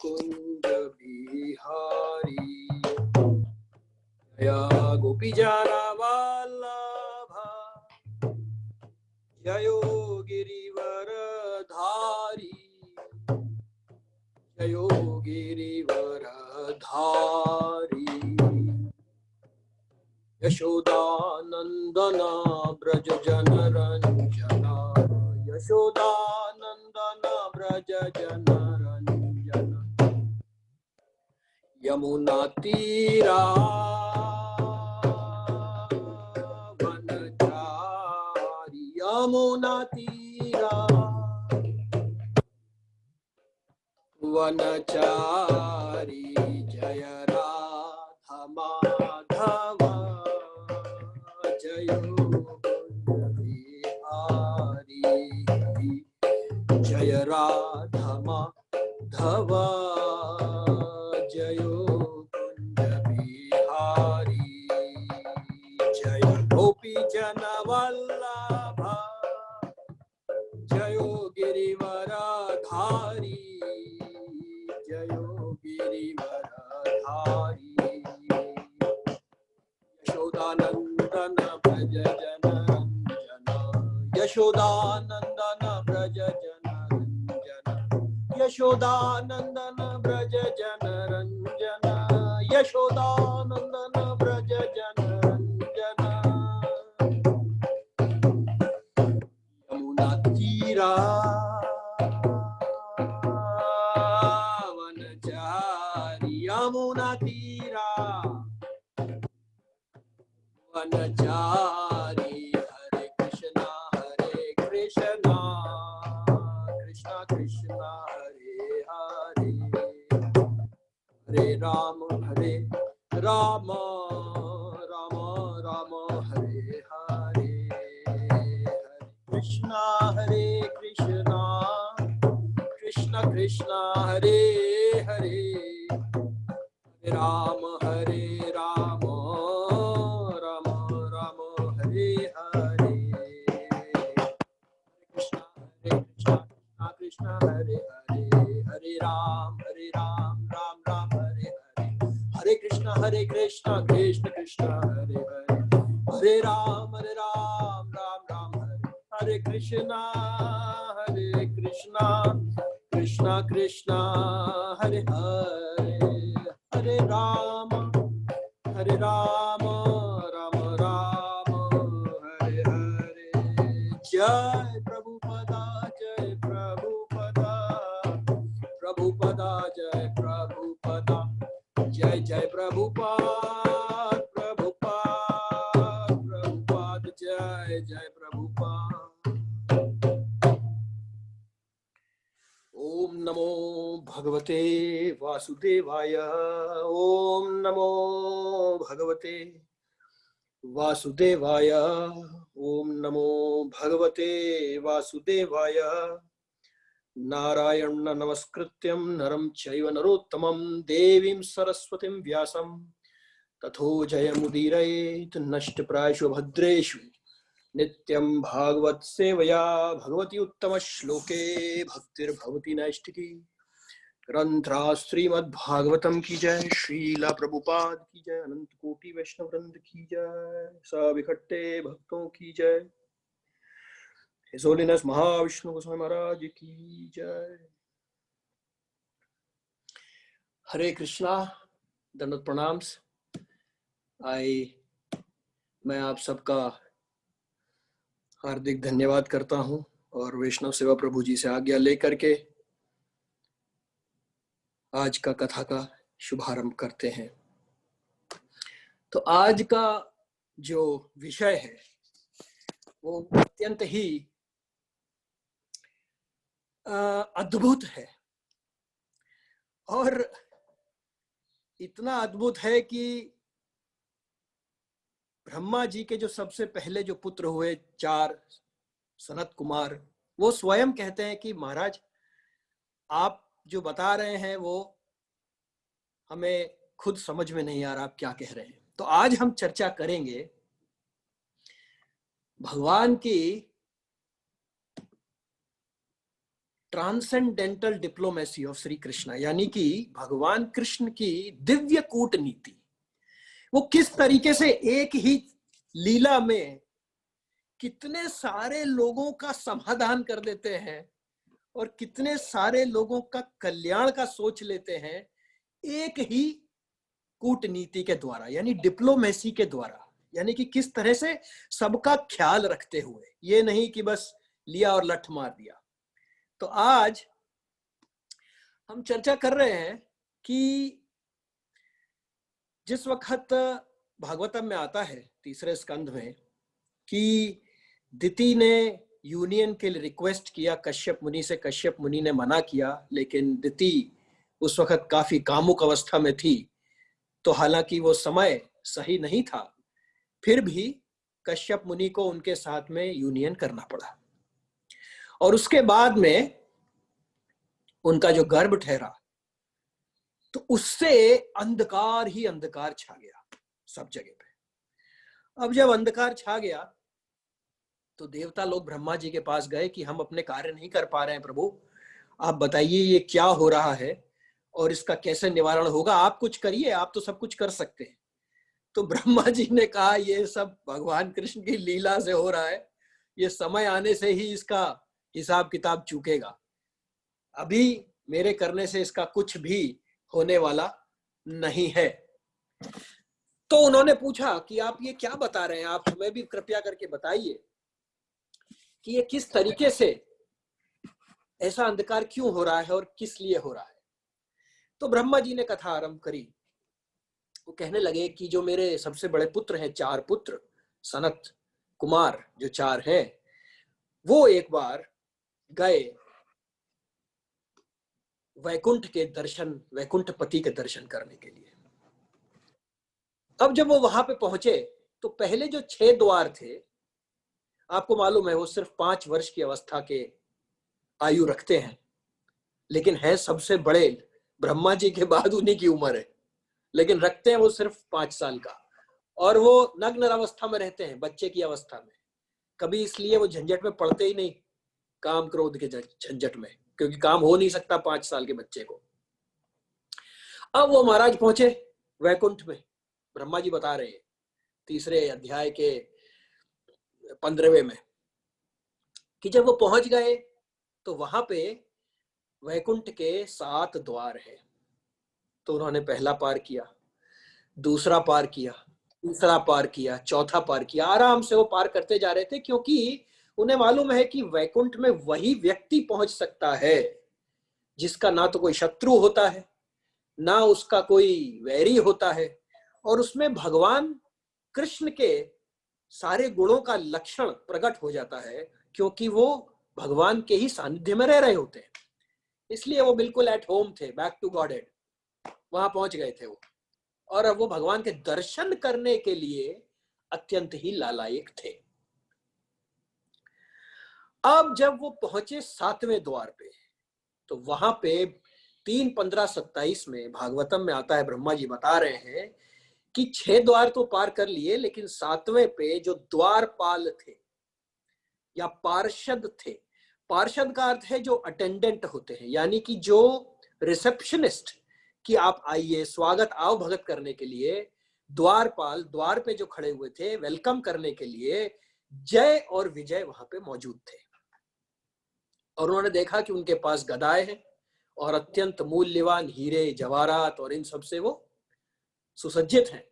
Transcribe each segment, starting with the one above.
कुंज बिहारी जय गोपीजन वल्लभ जयो गिरिवरधारी जयो गिरिवरधारी यशोदानंदन ब्रज जनरंजन यशोदानंदन ब्रज जनरंजन यमुना तीरा वनचारी यमुना तीरा वनचारी जय राधा माधव जयो कुंज बिहारी जय राधा माधव जयो कुंज बिहारी जय गोपी जन वल्लभ जयो गिरिवरधारी जयो गिरिवरधारी यशोदानंदन ब्रज जनरंजन यशोदानंदन ब्रज जनरंजन यशोदानंदन ब्रज जनरंजन यशोदानंदन ब्रज जनरंजन यमुना तीरा वनचारी यमुना तीरा वनचारी हरे कृष्णा कृष्णा कृष्णा हरे हरे हरे राम राम राम हरे हरे हरे कृष्णा कृष्णा कृष्णा हरे हरे हरे राम राम हरे हरे कृष्णा हरे हरे हरे राम राम हरे हरे हरे कृष्णा कृष्णा हरे हरे हरे राम राम हरे कृष्णा कृष्णा हरे हरे हरे राम राम हरे हरे जय प्रभुपदा जय प्रभुपदा जय प्रभुपदा जय प्रभुपाद जय प्रभुपाद ओम नमो भगवते वासुदेवाय ओम नमो भगवते वासुदेवाय ओम नमो भगवते वासुदेवाय नारायण नमस्कृत्यं नरं चैव नरोत्तमं देवीं सरस्वतीं व्यासं ततो जयमुदीरयेत् नष्टप्रायेषु भद्रेषु नित्यं भागवत सेवया भगवती उत्तम श्लोके भक्तिर्भवती नैष्ठिकी ग्रंथराज श्रीमद्भागवतम की जय श्रीला प्रभुपाद की जय अनंत कोटि वैष्णव वृंद की जय सब इकट्ठे भक्तों की जय His Holiness महाविष्णु गोस्वामी महाराज की जय। हरे कृष्णा, दंडवत प्रणाम। मैं आप सबका हार्दिक धन्यवाद करता हूं और वैष्णव सेवा प्रभु जी से आज्ञा लेकर के आज का कथा का शुभारंभ करते हैं। तो आज का जो विषय है वो अत्यंत ही अद्भुत है और इतना अद्भुत है कि ब्रह्मा जी के जो सबसे पहले जो पुत्र हुए 4 सनत कुमार, वो स्वयं कहते हैं कि महाराज आप जो बता रहे हैं वो हमें खुद समझ में नहीं आ रहा, आप क्या कह रहे हैं। तो आज हम चर्चा करेंगे भगवान की transcendental diplomacy of Shri Krishna, यानी कि भगवान कृष्ण की दिव्य कूटनीति, वो किस तरीके से एक ही लीला में कितने सारे लोगों का समाधान कर देते हैं और कितने सारे लोगों का कल्याण का सोच लेते हैं एक ही कूटनीति के द्वारा, यानी डिप्लोमेसी के द्वारा। यानी कि किस तरह से सबका ख्याल रखते हुए, ये नहीं कि बस लिया और लठ मार दिया। तो आज हम चर्चा कर रहे हैं कि जिस वक्त भागवतम में आता है तीसरे स्कंध में कि दिति ने यूनियन के लिए रिक्वेस्ट किया कश्यप मुनि से, कश्यप मुनि ने मना किया, लेकिन दिति उस वक्त काफी कामुक अवस्था में थी, तो हालांकि वो समय सही नहीं था, फिर भी कश्यप मुनि को उनके साथ में यूनियन करना पड़ा। और उसके बाद में उनका जो गर्भ ठहरा तो उससे अंधकार ही अंधकार छा गया सब जगह पे। अब जब अंधकार छा गया तो देवता लोग ब्रह्मा जी के पास गए कि हम अपने कार्य नहीं कर पा रहे हैं प्रभु, आप बताइए ये क्या हो रहा है और इसका कैसे निवारण होगा, आप कुछ करिए, आप तो सब कुछ कर सकते हैं। तो ब्रह्मा जी ने कहा ये सब भगवान कृष्ण की लीला से हो रहा है, ये समय आने से ही इसका हिसाब किताब चूकेगा, अभी मेरे करने से इसका कुछ भी होने वाला नहीं है। तो उन्होंने पूछा कि आप ये क्या बता रहे हैं, आप हमें भी कृपया करके बताइए कि ये किस तरीके से ऐसा अंधकार क्यों हो रहा है और किस लिए हो रहा है। तो ब्रह्मा जी ने कथा आरंभ करी। वो कहने लगे कि जो मेरे सबसे बड़े पुत्र हैं, 4 पुत्र सनत कुमार जो 4 हैं, वो एक बार गए वैकुंठ के दर्शन, वैकुंठ पति के दर्शन करने के लिए। अब जब वो वहां पे पहुंचे तो पहले जो 6 द्वार थे, आपको मालूम है वो सिर्फ 5 वर्ष की अवस्था के आयु रखते हैं, लेकिन है सबसे बड़े, ब्रह्मा जी के बाद उन्हीं की उम्र है, लेकिन रखते हैं वो सिर्फ 5 साल का। और वो नग्न अवस्था में रहते हैं, बच्चे की अवस्था में, कभी इसलिए वो झंझट में पड़ते ही नहीं, काम क्रोध के झंझट में, क्योंकि काम हो नहीं सकता 5 साल के बच्चे को। अब वो महाराज पहुंचे वैकुंठ में। ब्रह्मा जी बता रहे हैं तीसरे अध्याय के 15वें में कि जब वो पहुंच गए तो वहां पे वैकुंठ के 7 द्वार हैं। तो उन्होंने पहला पार किया, दूसरा पार किया, तीसरा पार किया, चौथा पार किया, आराम से वो पार करते जा रहे थे, क्योंकि उन्हें मालूम है कि वैकुंठ में वही व्यक्ति पहुंच सकता है जिसका ना तो कोई शत्रु होता है, ना उसका कोई वैरी होता है, और उसमें भगवान कृष्ण के सारे गुणों का लक्षण प्रकट हो जाता है, क्योंकि वो भगवान के ही सानिध्य में रह रहे होते हैं। इसलिए वो बिल्कुल एट होम थे, बैक टू गॉडेड, वहां पहुंच गए थे वो, और अब वो भगवान के दर्शन करने के लिए अत्यंत ही लालायिक थे। अब जब वो पहुंचे 7वें द्वार पे, तो वहां पे 3:15-27 में भागवतम में आता है, ब्रह्मा जी बता रहे हैं कि 6 द्वार तो पार कर लिए, लेकिन 7वें पे जो द्वारपाल थे या पार्षद थे, पार्षद का अर्थ है जो अटेंडेंट होते हैं, यानी कि जो रिसेप्शनिस्ट, कि आप आइए, स्वागत, आओ भगत करने के लिए, द्वारपाल द्वार पे जो खड़े हुए थे वेलकम करने के लिए, जय और विजय वहां पे मौजूद थे। और उन्होंने देखा कि उनके पास गदाएं हैं और अत्यंत मूल्यवान हीरे जवाहरात और इन सब से वो सुसज्जित हैं।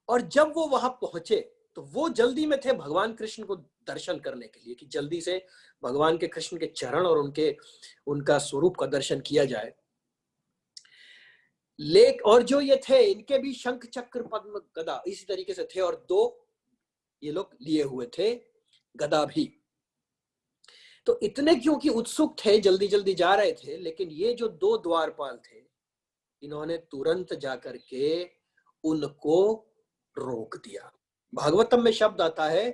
और जब वो वहां पहुंचे तो वो जल्दी में थे भगवान कृष्ण को दर्शन करने के लिए, कि जल्दी से भगवान के कृष्ण के चरण और उनका स्वरूप का दर्शन किया जाए। और जो ये थे, इनके भी शंख चक्र पद्म गदा इसी तरीके से थे, और 2 ये लोग लिए हुए थे गदा भी। तो इतने क्योंकि उत्सुक थे, जल्दी जल्दी जा रहे थे, लेकिन ये जो 2 द्वारपाल थे, इन्होंने तुरंत जाकर के उनको रोक दिया। भागवतम में शब्द आता है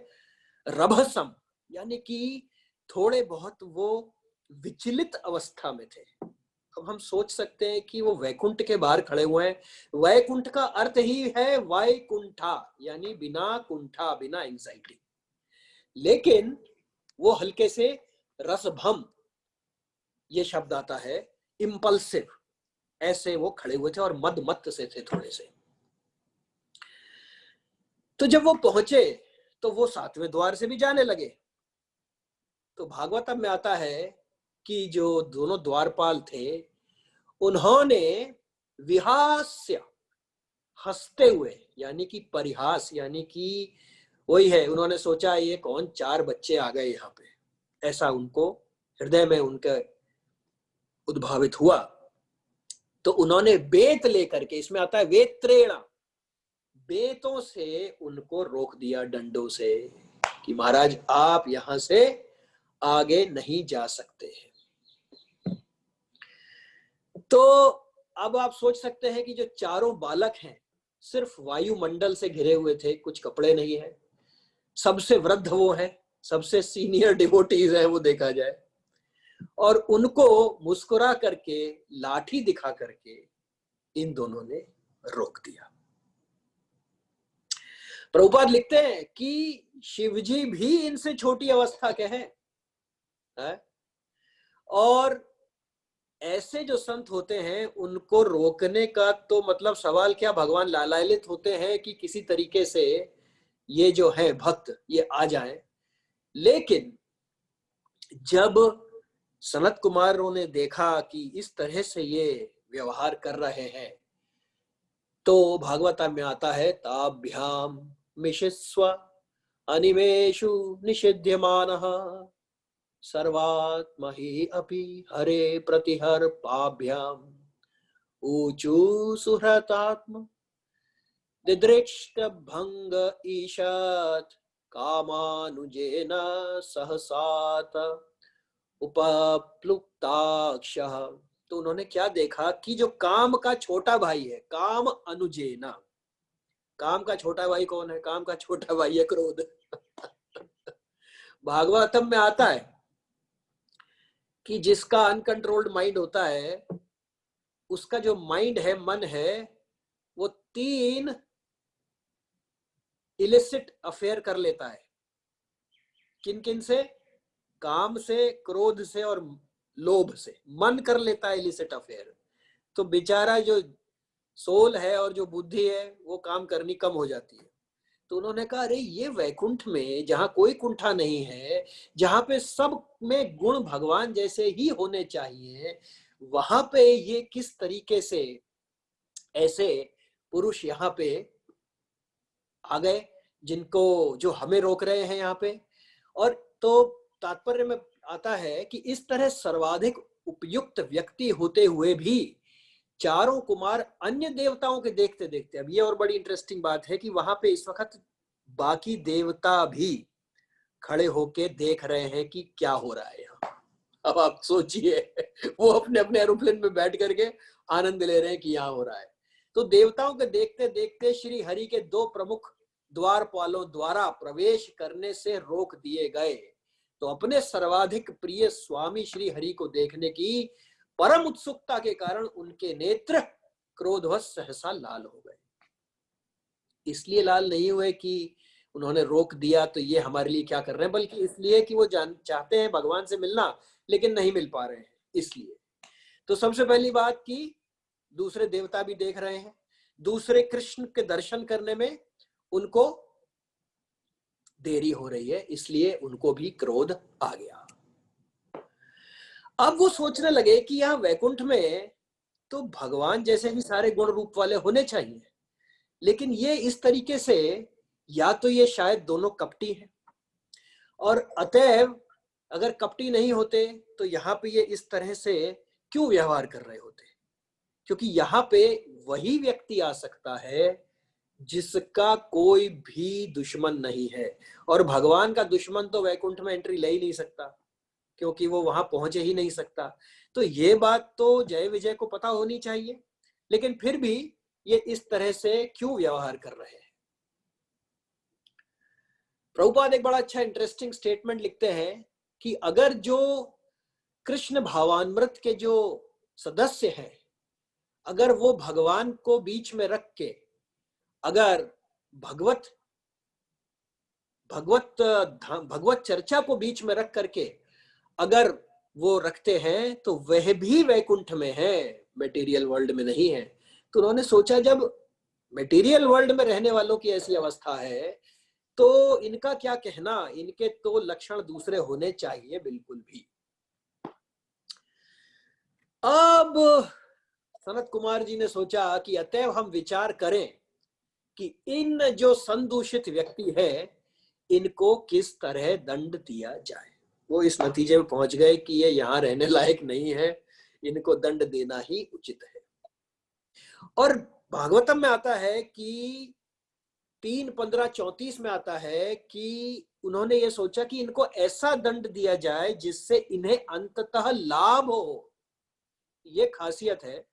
रभसम, यानी कि थोड़े बहुत वो विचलित अवस्था में थे। अब हम सोच सकते हैं कि वो वैकुंठ के बाहर खड़े हुए हैं, वैकुंठ का अर्थ ही है वायकुंठा, यानी बिना कुंठा, बिना एंजाइटी, लेकिन वो हल्के से रसभम, ये शब्द आता है इम्पल्सिव, ऐसे वो खड़े हुए थे और मद मत्त से थे थोड़े से। तो जब वो पहुंचे तो वो 7वें द्वार से भी जाने लगे। तो भागवतम में आता है कि जो दोनों द्वारपाल थे उन्होंने विहास्य, हंसते हुए, यानी कि परिहास, यानी कि वही है, उन्होंने सोचा ये कौन 4 बच्चे आ गए यहाँ पे, ऐसा उनको हृदय में उनके उद्भावित हुआ। तो उन्होंने बेत लेकर के, इसमें आता है वेत्रेणा, बेतों से उनको रोक दिया, डंडों से, कि महाराज आप यहां से आगे नहीं जा सकते हैं। तो अब आप सोच सकते हैं कि जो चारों बालक हैं सिर्फ वायुमंडल से घिरे हुए थे, कुछ कपड़े नहीं है, सबसे वृद्ध वो है, सबसे सीनियर डिवोटीज है वो देखा जाए, और उनको मुस्कुरा करके, लाठी दिखा करके इन दोनों ने रोक दिया। प्रभुपाद लिखते हैं कि शिवजी भी इनसे छोटी अवस्था के हैं, और ऐसे जो संत होते हैं उनको रोकने का तो मतलब सवाल क्या, भगवान लालायित होते हैं कि किसी तरीके से ये जो है भक्त ये आ जाए। लेकिन जब सनत कुमारों ने देखा कि इस तरह से ये व्यवहार कर रहे हैं, तो भागवता में आता है ताभ्याम मिशिस्व अनिमेषु निषिध्यमानः सर्वात्म हि अपि हरे प्रतिहर पाभ्याम ऊचु सुहृतात्म दिदृक्ष्ट भंग ईशत कामानुजेन सहसात उपप्लुप्ताक्षः। तो उन्होंने क्या देखा कि जो काम का छोटा भाई है, काम अनुजेना, काम का छोटा भाई कौन है? काम का छोटा भाई है क्रोध। भागवतम में आता है कि जिसका अनकंट्रोल्ड माइंड होता है, उसका जो माइंड है, मन है, वो 3 इलिसिट अफेयर कर लेता है। किन किन से? काम से, क्रोध से और लोभ से मन कर लेता है इलिसिट अफेयर। तो बेचारा जो सोल है और जो बुद्धि है वो काम करनी कम हो जाती है। तो उन्होंने कहा अरे ये वैकुंठ में जहां कोई कुंठा नहीं है, जहां पे सब में गुण भगवान जैसे ही होने चाहिए, वहां पे ये किस तरीके से ऐसे पुरुष यहाँ पे आ गए जिनको, जो हमें रोक रहे हैं यहाँ पे। और तो तात्पर्य में आता है कि इस तरह सर्वाधिक उपयुक्त व्यक्ति होते हुए भी चारों कुमार अन्य देवताओं के देखते देखते, अब ये और बड़ी इंटरेस्टिंग बात है कि वहां पे इस वक्त बाकी देवता भी खड़े होके देख रहे हैं कि क्या हो रहा है यहाँ। अब आप सोचिए, वो अपने अपने एरोप्लेन में बैठ करके आनंद ले रहे हैं कि यहाँ हो रहा है। तो देवताओं के देखते देखते श्री हरि के 2 प्रमुख द्वारपालों द्वारा प्रवेश करने से रोक दिए गए। तो अपने सर्वाधिक प्रिय स्वामी श्री हरि को देखने की परम उत्सुकता के कारण उनके नेत्र क्रोधवश सहसा लाल हो गए। इसलिए लाल नहीं हुए कि उन्होंने रोक दिया तो ये हमारे लिए क्या कर रहे हैं, बल्कि इसलिए कि वो चाहते हैं भगवान से मिलना, लेकिन नहीं मिल पा रहे हैं इसलिए। तो सबसे पहली बात कि दूसरे देवता भी देख रहे हैं, दूसरे कृष्ण के दर्शन करने में उनको देरी हो रही है, इसलिए उनको भी क्रोध आ गया। अब वो सोचने लगे कि यहाँ वैकुंठ में तो भगवान जैसे ही सारे गुण रूप वाले होने चाहिए, लेकिन ये इस तरीके से, या तो ये शायद दोनों कपटी हैं, और अतएव अगर कपटी नहीं होते तो यहाँ पे ये इस तरह से क्यों व्यवहार कर रहे होते? क्योंकि यहाँ पे वही व्यक्ति आ सकता है जिसका कोई भी दुश्मन नहीं है, और भगवान का दुश्मन तो वैकुंठ में एंट्री ले ही नहीं सकता, क्योंकि वो वहां पहुंचे ही नहीं सकता। तो ये बात तो जय विजय को पता होनी चाहिए, लेकिन फिर भी ये इस तरह से क्यों व्यवहार कर रहे हैं? प्रभुपाद एक बड़ा अच्छा इंटरेस्टिंग स्टेटमेंट लिखते हैं कि अगर जो कृष्ण भावामृत के जो सदस्य हैं, अगर वो भगवान को बीच में रख के, अगर भगवत भगवत भगवत चर्चा को बीच में रख करके अगर वो रखते हैं तो वह भी वैकुंठ में है, मटेरियल वर्ल्ड में नहीं है। तो उन्होंने सोचा जब मटेरियल वर्ल्ड में रहने वालों की ऐसी अवस्था है तो इनका क्या कहना, इनके तो लक्षण दूसरे होने चाहिए बिल्कुल भी। अब सनत कुमार जी ने सोचा कि अतएव हम विचार करें कि इन जो संदूषित व्यक्ति है इनको किस तरह दंड दिया जाए। वो इस नतीजे में पहुंच गए कि ये यहाँ रहने लायक नहीं है, इनको दंड देना ही उचित है। और भागवतम में आता है कि 3:15-34 में आता है कि उन्होंने ये सोचा कि इनको ऐसा दंड दिया जाए जिससे इन्हें अंततः लाभ हो। ये खासियत है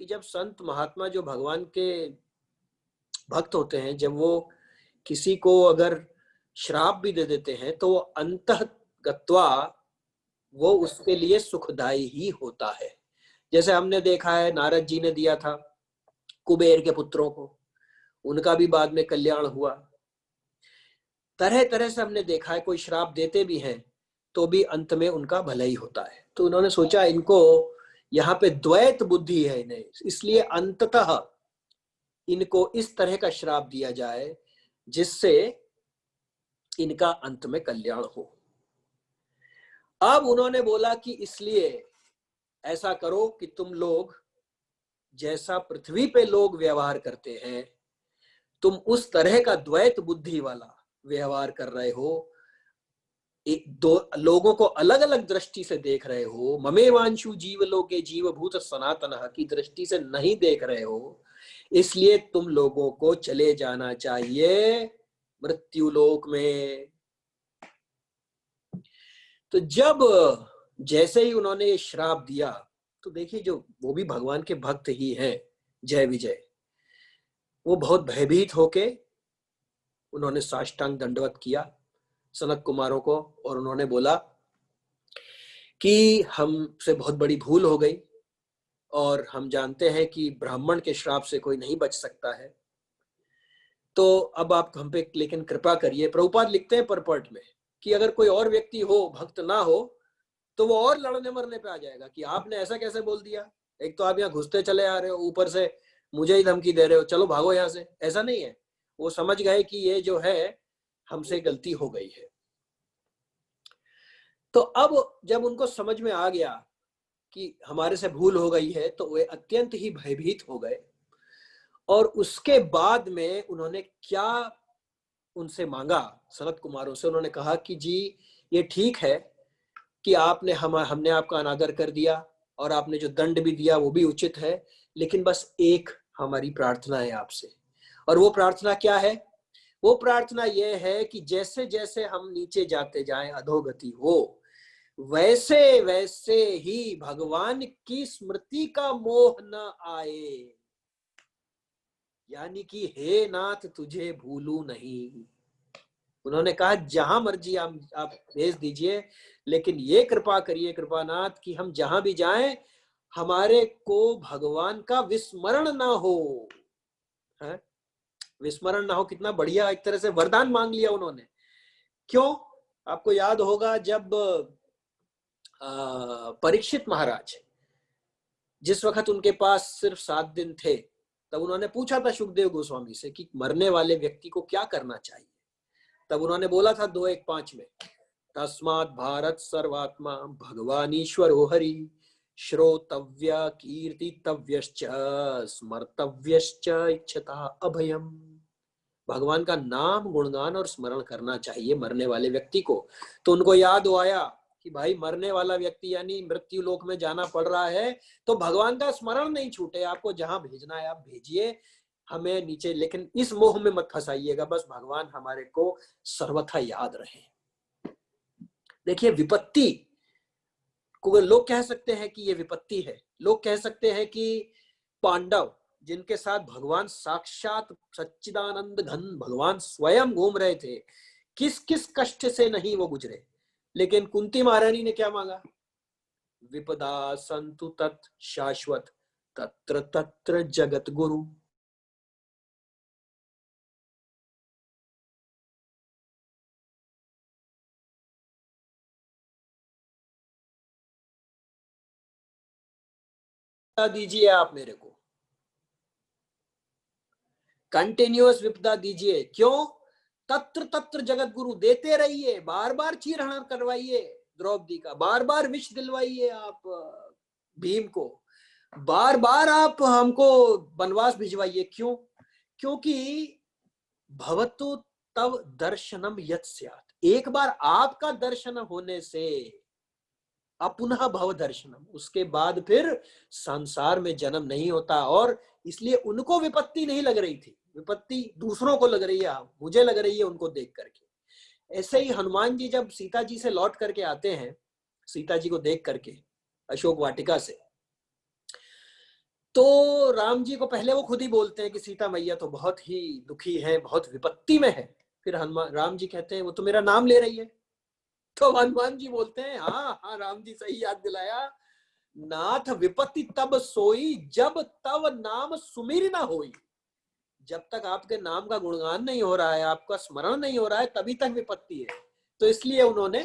कि जब संत महात्मा जो भगवान के भक्त होते हैं, जब वो किसी को अगर श्राप भी दे देते हैं तो वो अंतःगत्वा वो उसके लिए सुखदायी ही होता है। जैसे हमने देखा है नारद जी ने दिया था कुबेर के पुत्रों को, उनका भी बाद में कल्याण हुआ। तरह तरह से हमने देखा है कोई श्राप देते भी हैं तो भी अंत में उनका भला ही होता है। तो उन्होंने सोचा इनको यहाँ पे द्वैत बुद्धि है इन्हें, इसलिए अंततः इनको इस तरह का श्राप दिया जाए जिससे इनका अंत में कल्याण हो। अब उन्होंने बोला कि इसलिए ऐसा करो कि तुम लोग जैसा पृथ्वी पे लोग व्यवहार करते हैं तुम उस तरह का द्वैत बुद्धि वाला व्यवहार कर रहे हो, एक दो लोगों को अलग अलग दृष्टि से देख रहे हो, ममेवांशु जीव लोके जीव भूत सनातन की दृष्टि से नहीं देख रहे हो, इसलिए तुम लोगों को चले जाना चाहिए मृत्यु लोक में। तो जब जैसे ही उन्होंने ये श्राप दिया तो देखिए जो वो भी भगवान के भक्त ही हैं, जय विजय, वो बहुत भयभीत होके उन्होंने साष्टांग दंडवत किया सनत कुमारों को और उन्होंने बोला कि हमसे बहुत बड़ी भूल हो गई और हम जानते हैं कि ब्राह्मण के श्राप से कोई नहीं बच सकता है, तो अब आप हम पे लेकिन कृपा करिए। प्रभुपाद लिखते हैं परपट में कि अगर कोई और व्यक्ति हो, भक्त ना हो, तो वो और लड़ने मरने पे आ जाएगा कि आपने ऐसा कैसे बोल दिया, एक तो आप यहाँ घुसते चले आ रहे हो, ऊपर से मुझे ही धमकी दे रहे हो, चलो भागो यहाँ से। ऐसा नहीं है, वो समझ गए कि ये जो है हमसे गलती हो गई है। तो अब जब उनको समझ में आ गया कि हमारे से भूल हो गई है तो वे अत्यंत ही भयभीत हो गए। और उसके बाद में उन्होंने क्या उनसे मांगा, सनत कुमारों से उन्होंने कहा कि जी ये ठीक है कि आपने हमने आपका अनादर कर दिया और आपने जो दंड भी दिया वो भी उचित है, लेकिन बस एक हमारी प्रार्थना है आपसे। और वो प्रार्थना क्या है? वो प्रार्थना ये है कि जैसे जैसे हम नीचे जाते जाएं, अधोगति हो, वैसे वैसे ही भगवान की स्मृति का मोह न आए। यानी कि हे नाथ तुझे भूलू नहीं। उन्होंने कहा जहां मर्जी आप भेज दीजिए, लेकिन ये कृपा करिए कृपानाथ कि हम जहां भी जाएं हमारे को भगवान का विस्मरण ना हो। है? विस्मरण ना हो, कितना बढ़िया एक तरह से वरदान मांग लिया उन्होंने। क्यों? आपको याद होगा जब परीक्षित महाराज जिस वक्त उनके पास सिर्फ 7 दिन थे, तब उन्होंने पूछा था सुखदेव गोस्वामी से कि मरने वाले व्यक्ति को क्या करना चाहिए। तब उन्होंने बोला था 2:1:5 में, तस्मात् भारत सर्वात्मा भगवान ईश्वरो हरि श्रोतव्य कीर्तितव्यश्च स्मर्तव्यश्च इच्छता अभयम। भगवान का नाम गुणगान और स्मरण करना चाहिए मरने वाले व्यक्ति को। तो उनको याद आया कि भाई मरने वाला व्यक्ति यानी मृत्यु लोक में जाना पड़ रहा है, तो भगवान का स्मरण नहीं छूटे, आपको जहां भेजना है आप भेजिए हमें नीचे, लेकिन इस मोह में मत फंसाइएगा, बस भगवान हमारे को सर्वथा याद रहे। देखिए विपत्ति को लोग कह सकते हैं कि ये विपत्ति है, लोग कह सकते हैं कि पांडव जिनके साथ भगवान साक्षात सच्चिदानंद घन भगवान स्वयं घूम रहे थे, किस किस कष्ट से नहीं वो गुजरे। लेकिन कुंती महारानी ने क्या मांगा? विपदा संतु तत् शाश्वत तत्र तत्र जगत गुरु। विपदा दीजिए आप मेरे को, कंटिन्यूअस विपदा दीजिए। क्यों? तत्र तत्र जगत गुरु, देते रहिए, बार बार चीरहरण करवाइए द्रौपदी का, बार बार विष दिलवाइए आप भीम को, बार बार आप हमको वनवास भिजवाइए। क्यों? क्योंकि भवतु तव दर्शनम यत् स्यात्, एक बार आपका दर्शन होने से अपुनः भव दर्शनम, उसके बाद फिर संसार में जन्म नहीं होता। और इसलिए उनको विपत्ति नहीं लग रही थी, विपत्ति दूसरों को लग रही है, मुझे लग रही है उनको देख करके। ऐसे ही हनुमान जी जब सीता जी से लौट करके आते हैं, सीता जी को देख करके अशोक वाटिका से, तो राम जी को पहले वो खुद ही बोलते हैं कि सीता मैया तो बहुत ही दुखी है, बहुत विपत्ति में है। फिर हनुमान राम जी कहते हैं वो तो मेरा नाम ले रही है। तो हनुमान जी बोलते हैं हाँ हाँ राम जी सही याद दिलाया, नाथ विपत्ति तब सोई जब तब नाम सुमिर ना होई। जब तक आपके नाम का गुणगान नहीं हो रहा है, आपका स्मरण नहीं हो रहा है, तभी तक विपत्ति है। तो इसलिए उन्होंने,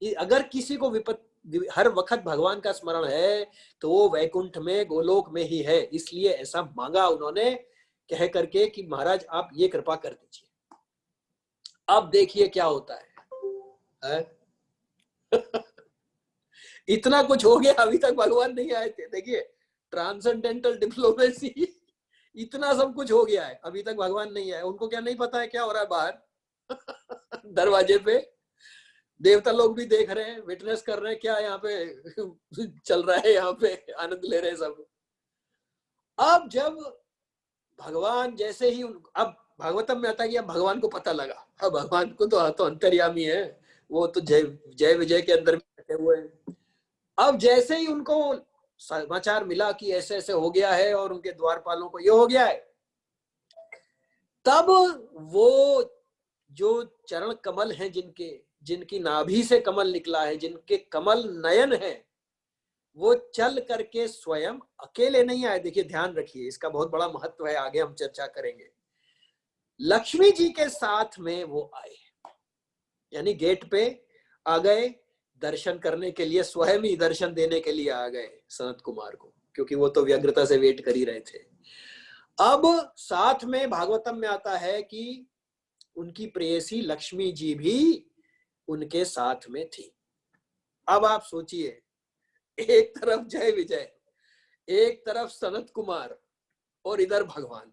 अगर किसी को हर वक्त भगवान का स्मरण है तो वो वैकुंठ में गोलोक में ही है, इसलिए ऐसा मांगा उन्होंने कह करके कि महाराज आप ये कृपा कर दीजिए। अब देखिए क्या होता है? इतना कुछ हो गया, अभी तक भगवान नहीं आए थे। देखिए ट्रांसेंडेंटल डिप्लोमेसी, इतना सब कुछ हो गया है, अभी तक भगवान नहीं आए। उनको क्या नहीं पता है क्या हो रहा है बाहर? दरवाजे पे देवता लोग भी देख रहे हैं, विटनेस कर रहे हैं क्या यहाँ पे चल रहा है, यहाँ पे आनंद ले रहे हैं सब। अब जब भगवान जैसे ही अब भागवतम में आता है कि अब भगवान को पता लगा, अब भगवान को तो अंतर्यामी है, वो तो जय जय विजय के अंदर बैठे हुए हैं। अब जैसे ही उनको समाचार मिला कि ऐसे ऐसे हो गया है और उनके द्वारपालों को ये हो गया है, तब वो जो चरण कमल हैं जिनके, जिनकी नाभि से कमल निकला है, जिनके कमल नयन है, वो चल करके स्वयं अकेले नहीं आए। देखिए ध्यान रखिए, इसका बहुत बड़ा महत्व है, आगे हम चर्चा करेंगे। लक्ष्मी जी के साथ में वो आए, यानी गेट पे आ गए दर्शन करने के लिए, स्वयं ही दर्शन देने के लिए आ गए सनत कुमार को, क्योंकि वो तो व्यग्रता से वेट कर ही रहे थे। अब साथ में भागवतम में आता है कि उनकी प्रेयसी लक्ष्मी जी भी उनके साथ में थी। अब आप सोचिए, एक तरफ जय विजय, एक तरफ सनत कुमार, और इधर भगवान,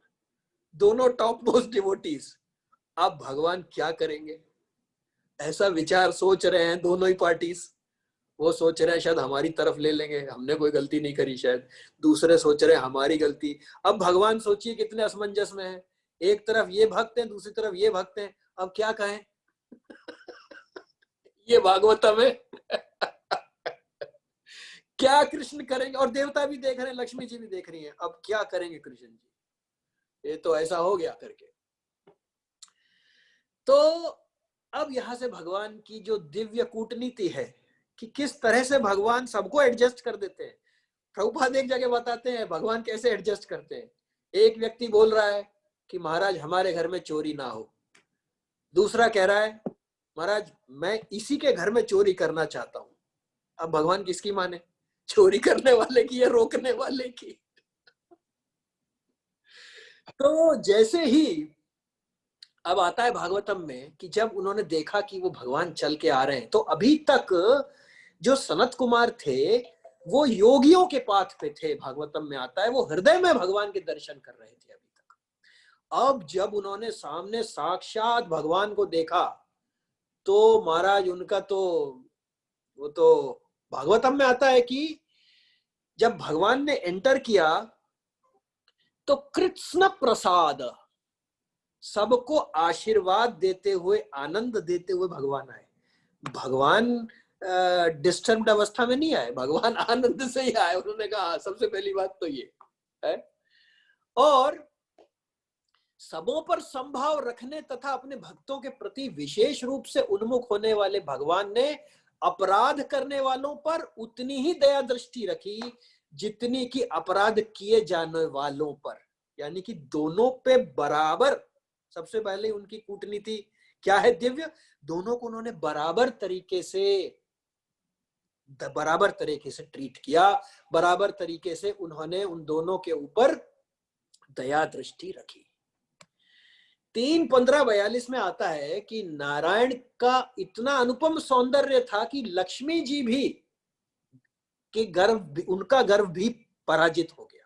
दोनों टॉप मोस्ट डिवोटीज। अब भगवान क्या करेंगे, ऐसा विचार सोच रहे हैं दोनों ही पार्टीज। वो सोच रहे हैं शायद हमारी तरफ ले लेंगे, हमने कोई गलती नहीं करी शायद, दूसरे सोच रहे हैं हमारी गलती। अब भगवान सोचिए कितने असमंजस में है, एक तरफ ये भक्त हैं, दूसरी तरफ ये भक्त हैं, अब क्या कहें? ये भागवतम है। क्या कृष्ण करेंगे? और देवता भी देख रहे हैं, लक्ष्मी जी भी देख रही हैं, अब क्या करेंगे कृष्ण जी, ये तो ऐसा हो गया करके। तो अब यहां से भगवान की जो दिव्य कूटनीति है कि किस तरह से भगवान सबको एडजस्ट कर देते हैं। प्रभुपाद एक जगह बताते हैं भगवान कैसे एडजस्ट करते हैं। एक व्यक्ति बोल रहा है कि महाराज हमारे घर में चोरी ना हो, दूसरा कह रहा है महाराज मैं इसी के घर में चोरी करना चाहता हूं। अब भगवान किसकी माने, चोरी करने वाले की या रोकने वाले की? तो जैसे ही अब आता है भागवतम में कि जब उन्होंने देखा कि वो भगवान चल के आ रहे हैं, तो अभी तक जो सनत कुमार थे वो योगियों के पाथ पे थे, भागवतम में आता है, वो हृदय में भगवान के दर्शन कर रहे थे अभी तक। अब जब उन्होंने सामने साक्षात भगवान को देखा तो महाराज उनका तो, वो तो भागवतम में आता है कि जब भगवान ने एंटर किया तो कृष्ण प्रसाद, सबको आशीर्वाद देते हुए, आनंद देते हुए भगवान आए। भगवान डिस्टर्ब्ड अवस्था में नहीं आए, भगवान आनंद से ही आए। उन्होंने कहा सबसे पहली बात तो ये है। और सबों पर संभाव रखने तथा अपने भक्तों के प्रति विशेष रूप से उन्मुख होने वाले भगवान ने अपराध करने वालों पर उतनी ही दया दृष्टि रखी जितनी कि अपराध किए जाने वालों पर, यानी कि दोनों पे बराबर। सबसे पहले उनकी कूटनीति क्या है, दिव्य, दोनों को उन्होंने बराबर तरीके से बराबर तरीके से ट्रीट किया, बराबर तरीके से उन्होंने उन दोनों के ऊपर दया दृष्टि रखी। 3:15-42 में आता है कि नारायण का इतना अनुपम सौंदर्य था कि लक्ष्मी जी भी के गर्व, उनका गर्व भी पराजित हो गया।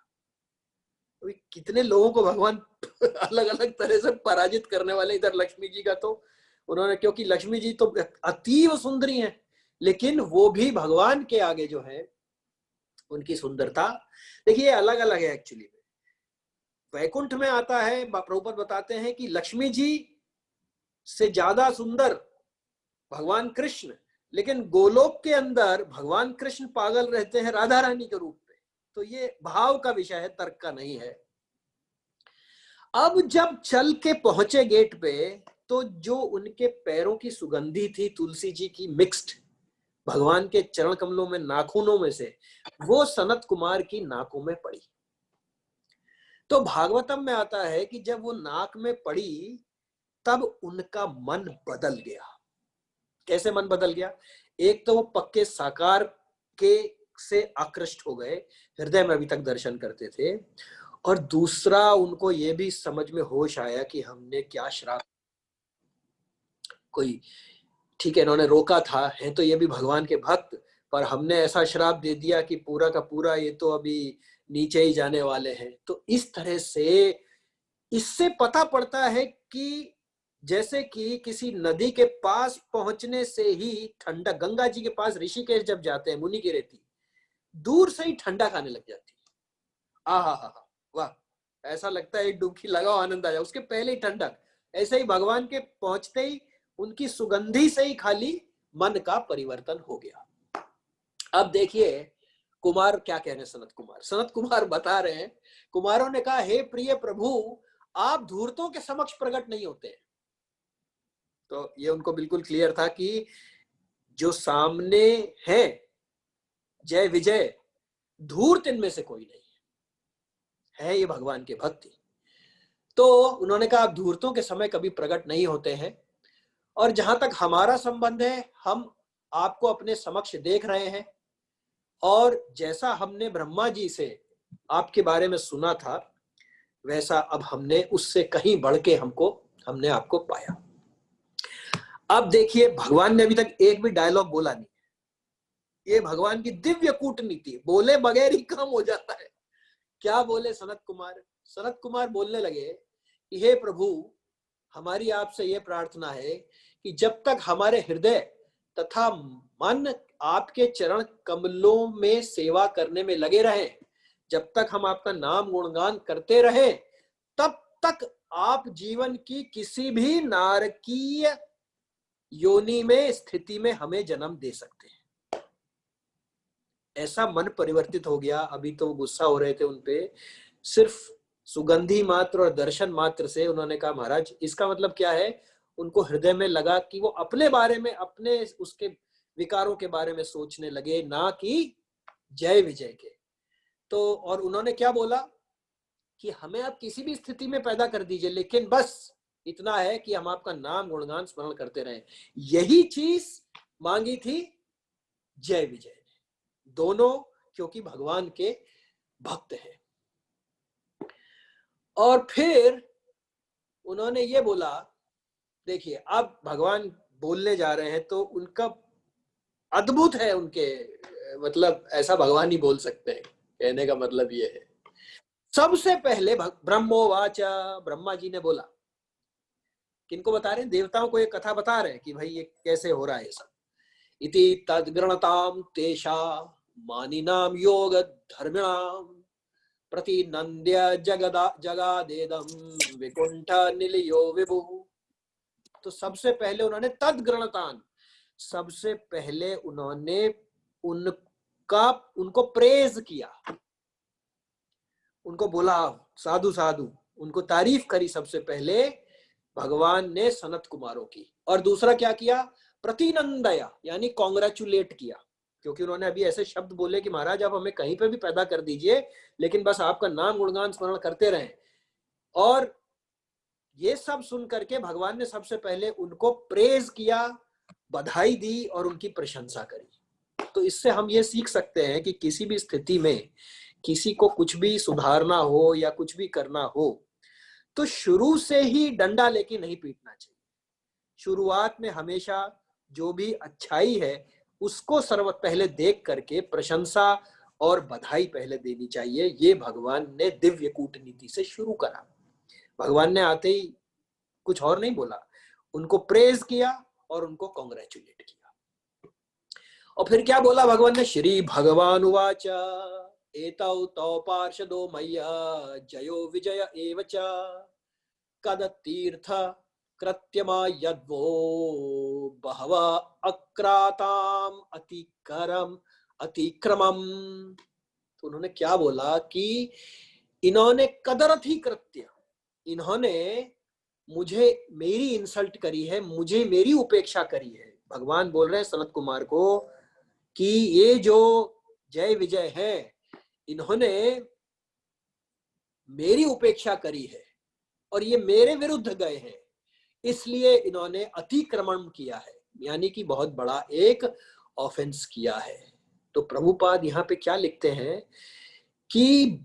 तो कितने लोगों को भगवान अलग अलग तरह से पराजित करने वाले। इधर लक्ष्मी जी का तो उन्होंने, क्योंकि लक्ष्मी जी तो अतीव सुंदरी हैं, लेकिन वो भी भगवान के आगे जो है उनकी सुंदरता देखिए अलग अलग है। एक्चुअली वैकुंठ में आता है, प्रभुपाद बताते हैं कि लक्ष्मी जी से ज्यादा सुंदर भगवान कृष्ण, लेकिन गोलोक के अंदर भगवान कृष्ण पागल रहते हैं राधा रानी के रूप में। तो ये भाव का विषय है, तर्क का नहीं है। अब जब चल के पहुंचे गेट पे, तो जो उनके पैरों की सुगंधी थी तुलसी जी की मिक्स्ड भगवान के चरण कमलों में नाखूनों में से, वो सनत कुमार की नाकों में पड़ी। तो भागवतम में आता है कि जब वो नाक में पड़ी तब उनका मन बदल गया। कैसे मन बदल गया? एक तो वो पक्के साकार के से आकृष्ट हो गए, हृदय में अभी तक दर्शन करते थे, और दूसरा उनको ये भी समझ में होश आया कि हमने क्या श्राप, कोई ठीक है इन्होंने रोका था, है तो ये भी भगवान के भक्त, पर हमने ऐसा श्राप दे दिया कि पूरा का पूरा ये तो अभी नीचे ही जाने वाले हैं। तो इस तरह से इससे पता पड़ता है कि जैसे कि किसी नदी के पास पहुंचने से ही ठंडा, गंगा जी के पास ऋषिकेश जब जाते हैं मुनि की रेती, दूर से ही ठंडा खाने लग जाती है। हा, वाह, ऐसा लगता है एक डुबकी लगाओ आनंद आ जाए, उसके पहले ही ठंडक। ऐसे ही भगवान के पहुंचते ही उनकी सुगंधी से ही खाली मन का परिवर्तन हो गया। अब देखिए कुमार क्या कह रहे हैं, सनत कुमार बता रहे हैं, कुमारों ने कहा हे प्रिय प्रभु, आप धूर्तों के समक्ष प्रकट नहीं होते। तो ये उनको बिल्कुल क्लियर था कि जो सामने है जय विजय, धूर्त इनमें से कोई नहीं है, ये भगवान के भक्त। तो उन्होंने कहा आप धूर्तों के समय कभी प्रकट नहीं होते हैं, और जहां तक हमारा संबंध है हम आपको अपने समक्ष देख रहे हैं, और जैसा हमने ब्रह्मा जी से आपके बारे में सुना था वैसा अब हमने उससे कहीं बढ़ के हमने आपको पाया। अब देखिए भगवान ने अभी तक एक भी डायलॉग बोला नहीं, ये भगवान की दिव्य कूटनीति, बोले बगैर ही काम हो जाता है। क्या बोले सनत कुमार बोलने लगे कि हे प्रभु, हमारी आपसे यह प्रार्थना है कि जब तक हमारे हृदय तथा मन आपके चरण कमलों में सेवा करने में लगे रहे, जब तक हम आपका नाम गुणगान करते रहे, तब तक आप जीवन की किसी भी नारकीय योनि में स्थिति में हमें जन्म दे सकते हैं। ऐसा मन परिवर्तित हो गया। अभी तो गुस्सा हो रहे थे उनपे, सिर्फ सुगंधी मात्र और दर्शन मात्र से उन्होंने कहा महाराज इसका मतलब क्या है। उनको हृदय में लगा कि वो अपने बारे में, अपने उसके विकारों के बारे में सोचने लगे, ना कि जय विजय के। तो और उन्होंने क्या बोला कि हमें आप किसी भी स्थिति में पैदा कर दीजिए, लेकिन बस इतना है कि हम आपका नाम गुणगान स्मरण करते रहें। यही चीज मांगी थी जय विजय ने, दोनों क्योंकि भगवान के भक्त हैं। और फिर उन्होंने ये बोला, देखिए अब भगवान बोलने जा रहे हैं तो उनका अद्भुत है, उनके मतलब ऐसा भगवान ही बोल सकते हैं, कहने का मतलब ये है। सबसे पहले ब्रह्मोवाचा, ब्रह्मा जी ने बोला। किनको बता रहे हैं? देवताओं को ये कथा बता रहे हैं कि भाई ये कैसे हो रहा है सब। इति तद्गणताम तेषा मानिनाम योग धर्मिणाम प्रतिनंद्य जगादेदम विकुंठ निलयो विभु। तो सबसे पहले उन्होंने तद्गणतान, सबसे पहले उन्होंने उनको प्रेज किया, उनको बोला साधु साधु, उनको तारीफ करी सबसे पहले भगवान ने सनत कुमारों की। और दूसरा क्या किया? प्रतिनंदया, यानी कॉन्ग्रेचुलेट किया, क्योंकि उन्होंने अभी ऐसे शब्द बोले कि महाराज आप हमें कहीं पे भी पैदा कर दीजिए, लेकिन बस आपका नाम गुणगान स्मरण करते रहें। और ये सब सुन करके भगवान ने सबसे पहले उनको प्रेज किया, बधाई दी और उनकी प्रशंसा करी। तो इससे हम ये सीख सकते हैं कि किसी भी स्थिति में किसी को कुछ भी सुधारना हो या कुछ भी करना हो तो शुरू से ही डंडा लेके नहीं पीटना चाहिए। शुरुआत में हमेशा जो भी अच्छाई है उसको सर्वत पहले देख करके प्रशंसा और बधाई पहले देनी चाहिए। ये भगवान ने दिव्य कूटनीति से शुरू करा। भगवान ने आते ही कुछ और नहीं बोला, उनको प्रेज किया और उनको कॉन्ग्रेचुलेट किया। और फिर क्या बोला भगवान ने? श्री भगवान उवाच एतौ तौ पार्षदो मय्या जयो विजय एव च कदतीर्थ कृत्यमा यद्वो बहव अक्राताम अतिक्रमम। तो उन्होंने क्या बोला कि इन्होंने कदरथी कृत्य, इन्होंने मुझे मेरी इंसल्ट करी है, मुझे मेरी उपेक्षा करी है। भगवान बोल रहे हैं सनत कुमार को कि ये जो जय विजय है इन्होंने मेरी उपेक्षा करी है और ये मेरे विरुद्ध गए हैं, इसलिए इन्होंने अतिक्रमण किया है, यानी कि बहुत बड़ा एक ऑफेंस किया है। तो प्रभुपाद यहाँ पे क्या लिखते हैं कि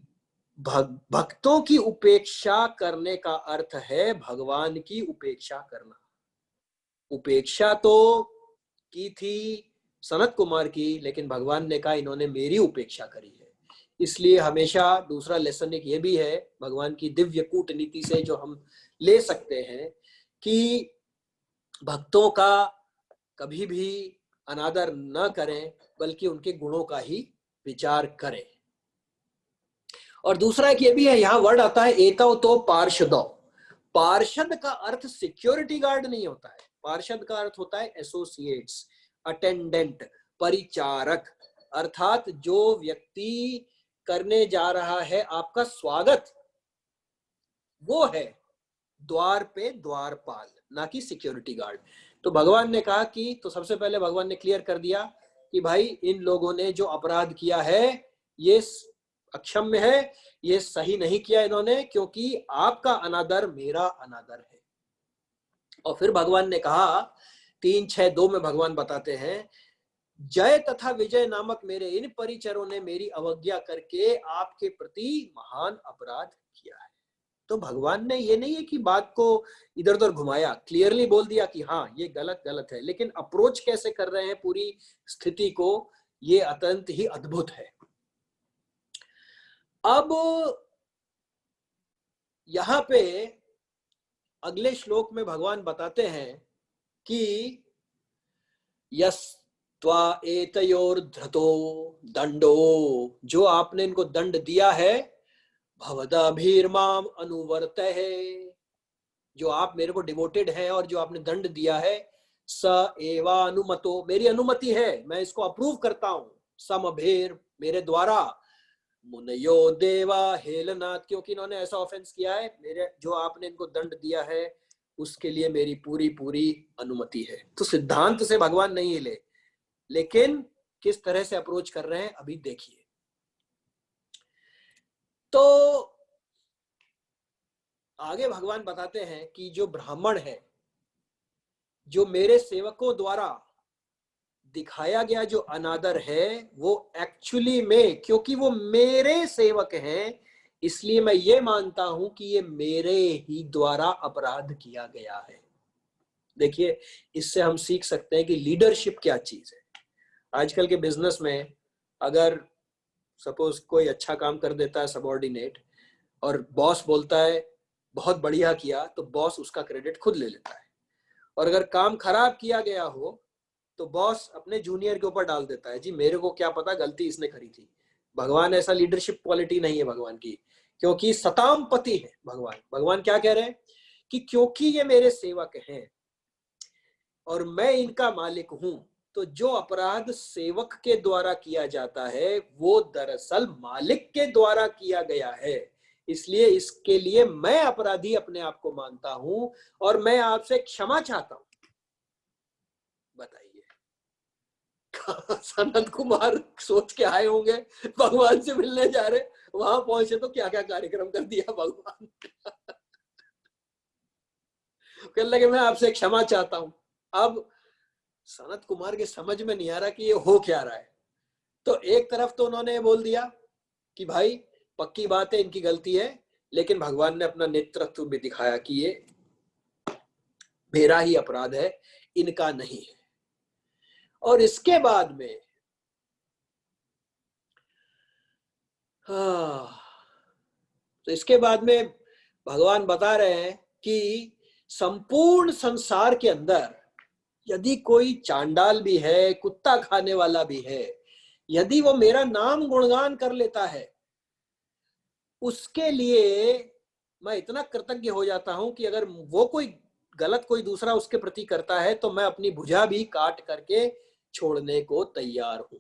भक्तों की उपेक्षा करने का अर्थ है भगवान की उपेक्षा करना। उपेक्षा तो की थी सनत कुमार की, लेकिन भगवान ने कहा इन्होंने मेरी उपेक्षा करी है। इसलिए हमेशा दूसरा लेसन एक ये भी है भगवान की दिव्य कूटनीति से जो हम ले सकते हैं कि भक्तों का कभी भी अनादर न करें, बल्कि उनके गुणों का ही विचार करें। और दूसरा एक ये भी है, यहां वर्ड आता है एतौ तो पार्षदौ। पार्षद का अर्थ सिक्योरिटी गार्ड नहीं होता है, पार्षद का अर्थ होता है एसोसिएट्स, अटेंडेंट, परिचारक। अर्थात जो व्यक्ति करने जा रहा है आपका स्वागत, वो है द्वार पे द्वारपाल, ना कि सिक्योरिटी गार्ड। तो भगवान ने कहा कि, तो सबसे पहले भगवान ने क्लियर कर दिया कि भाई इन लोगों ने जो अपराध किया है ये अक्षम्य है, ये सही नहीं किया इन्होंने, क्योंकि आपका अनादर मेरा अनादर है। और फिर भगवान ने कहा 3:6-2 में भगवान बताते हैं, जय तथा विजय नामक मेरे इन परिचरों ने मेरी अवज्ञा करके आपके प्रति महान अपराध किया है। तो भगवान ने ये नहीं है कि बात को इधर उधर घुमाया, क्लियरली बोल दिया कि हाँ ये गलत गलत है, लेकिन अप्रोच कैसे कर रहे हैं पूरी स्थिति को, ये अत्यंत ही अद्भुत है। अब यहां पे अगले श्लोक में भगवान बताते हैं कि यस त्वा एतयोर्धृतो दंडो, जो आपने इनको दंड दिया है, भवदाभिर्माम अनुवर्त है, जो आप मेरे को डिवोटेड हैं और जो आपने दंड दिया है, स एवानुमतो, मेरी अनुमति है, मैं इसको अप्रूव करता हूं, समभेर, मेरे द्वारा, मुनयो देवा हेलनाथ, क्योंकि इन्होंने ऐसा ऑफेंस किया है, मेरे जो आपने इनको दंड दिया है उसके लिए मेरी पूरी पूरी अनुमति है। तो सिद्धांत से भगवान नहीं हिले, लेकिन किस तरह से अप्रोच कर रहे हैं अभी देखिए। तो आगे भगवान बताते हैं कि जो ब्राह्मण है, जो मेरे सेवकों द्वारा दिखाया गया जो अनादर है, वो एक्चुअली में, क्योंकि वो मेरे सेवक हैं, इसलिए मैं ये मानता हूं कि ये मेरे ही द्वारा अपराध किया गया है। देखिए, इससे हम सीख सकते हैं कि लीडरशिप क्या चीज है। आजकल के बिजनेस में अगर सपोज कोई अच्छा काम कर देता है सबॉर्डिनेट, और बॉस बोलता है बहुत बढ़िया किया, तो बॉस उसका क्रेडिट खुद ले लेता है। और अगर काम खराब किया गया हो तो बॉस अपने जूनियर के ऊपर डाल देता है, जी मेरे को क्या पता, गलती इसने करी थी। भगवान ऐसा लीडरशिप क्वालिटी नहीं है भगवान की, क्योंकि सताम पति है भगवान। भगवान क्या कह रहे हैं कि क्योंकि ये मेरे सेवक हैं और मैं इनका मालिक हूं, तो जो अपराध सेवक के द्वारा किया जाता है वो दरअसल मालिक के द्वारा किया गया है। इसलिए इसके लिए मैं अपराधी अपने आप को मानता हूं और मैं आपसे क्षमा चाहता हूं। बताइए, सनत कुमार सोच के आए होंगे भगवान से मिलने जा रहे, वहां पहुंचे तो क्या क्या कार्यक्रम कर दिया भगवान। कहने लगे मैं आपसे क्षमा चाहता हूं। अब सनत कुमार के समझ में नहीं आ रहा कि ये हो क्या रहा है। तो एक तरफ तो उन्होंने बोल दिया कि भाई पक्की बात है इनकी गलती है, लेकिन भगवान ने अपना नेतृत्व भी दिखाया कि ये मेरा ही अपराध है, इनका नहीं है। और इसके बाद में तो इसके बाद में भगवान बता रहे हैं कि संपूर्ण संसार के अंदर यदि कोई चांडाल भी है, कुत्ता खाने वाला भी है, यदि वो मेरा नाम गुणगान कर लेता है, उसके लिए मैं इतना कृतज्ञ हो जाता हूं कि अगर वो कोई गलत कोई दूसरा उसके प्रति करता है तो मैं अपनी भुजा भी काट करके छोड़ने को तैयार हूं।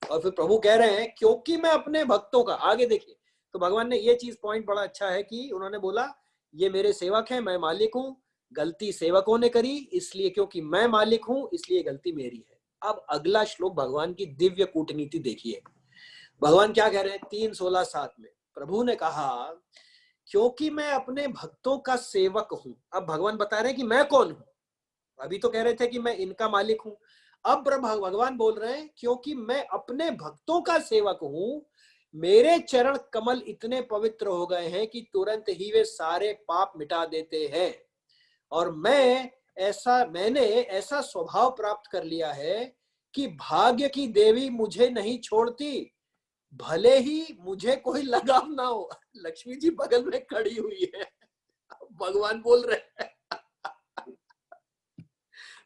और फिर प्रभु कह रहे हैं क्योंकि मैं अपने भक्तों का, आगे देखिए, तो भगवान ने ये चीज पॉइंट बड़ा अच्छा है कि उन्होंने बोला ये मेरे सेवक हैं, मैं मालिक हूं, गलती सेवकों ने करी, इसलिए क्योंकि मैं मालिक हूं इसलिए गलती मेरी है। अब अगला श्लोक भगवान की दिव्य कूटनीति देखिए, भगवान क्या कह रहे हैं 3:16-7 में। प्रभु ने कहा क्योंकि मैं अपने भक्तों का सेवक हूं। अब भगवान बता रहे हैं कि मैं कौन हूं, अभी तो कह रहे थे कि मैं इनका मालिक हूं, अब भगवान बोल रहे हैं क्योंकि मैं अपने भक्तों का सेवक हूं, मेरे चरण कमल इतने पवित्र हो गए हैं कि तुरंत ही वे सारे पाप मिटा देते हैं। और मैंने ऐसा स्वभाव प्राप्त कर लिया है कि भाग्य की देवी मुझे नहीं छोड़ती, भले ही मुझे कोई लगाव ना हो। लक्ष्मी जी बगल में खड़ी हुई है, भगवान बोल रहे हैं।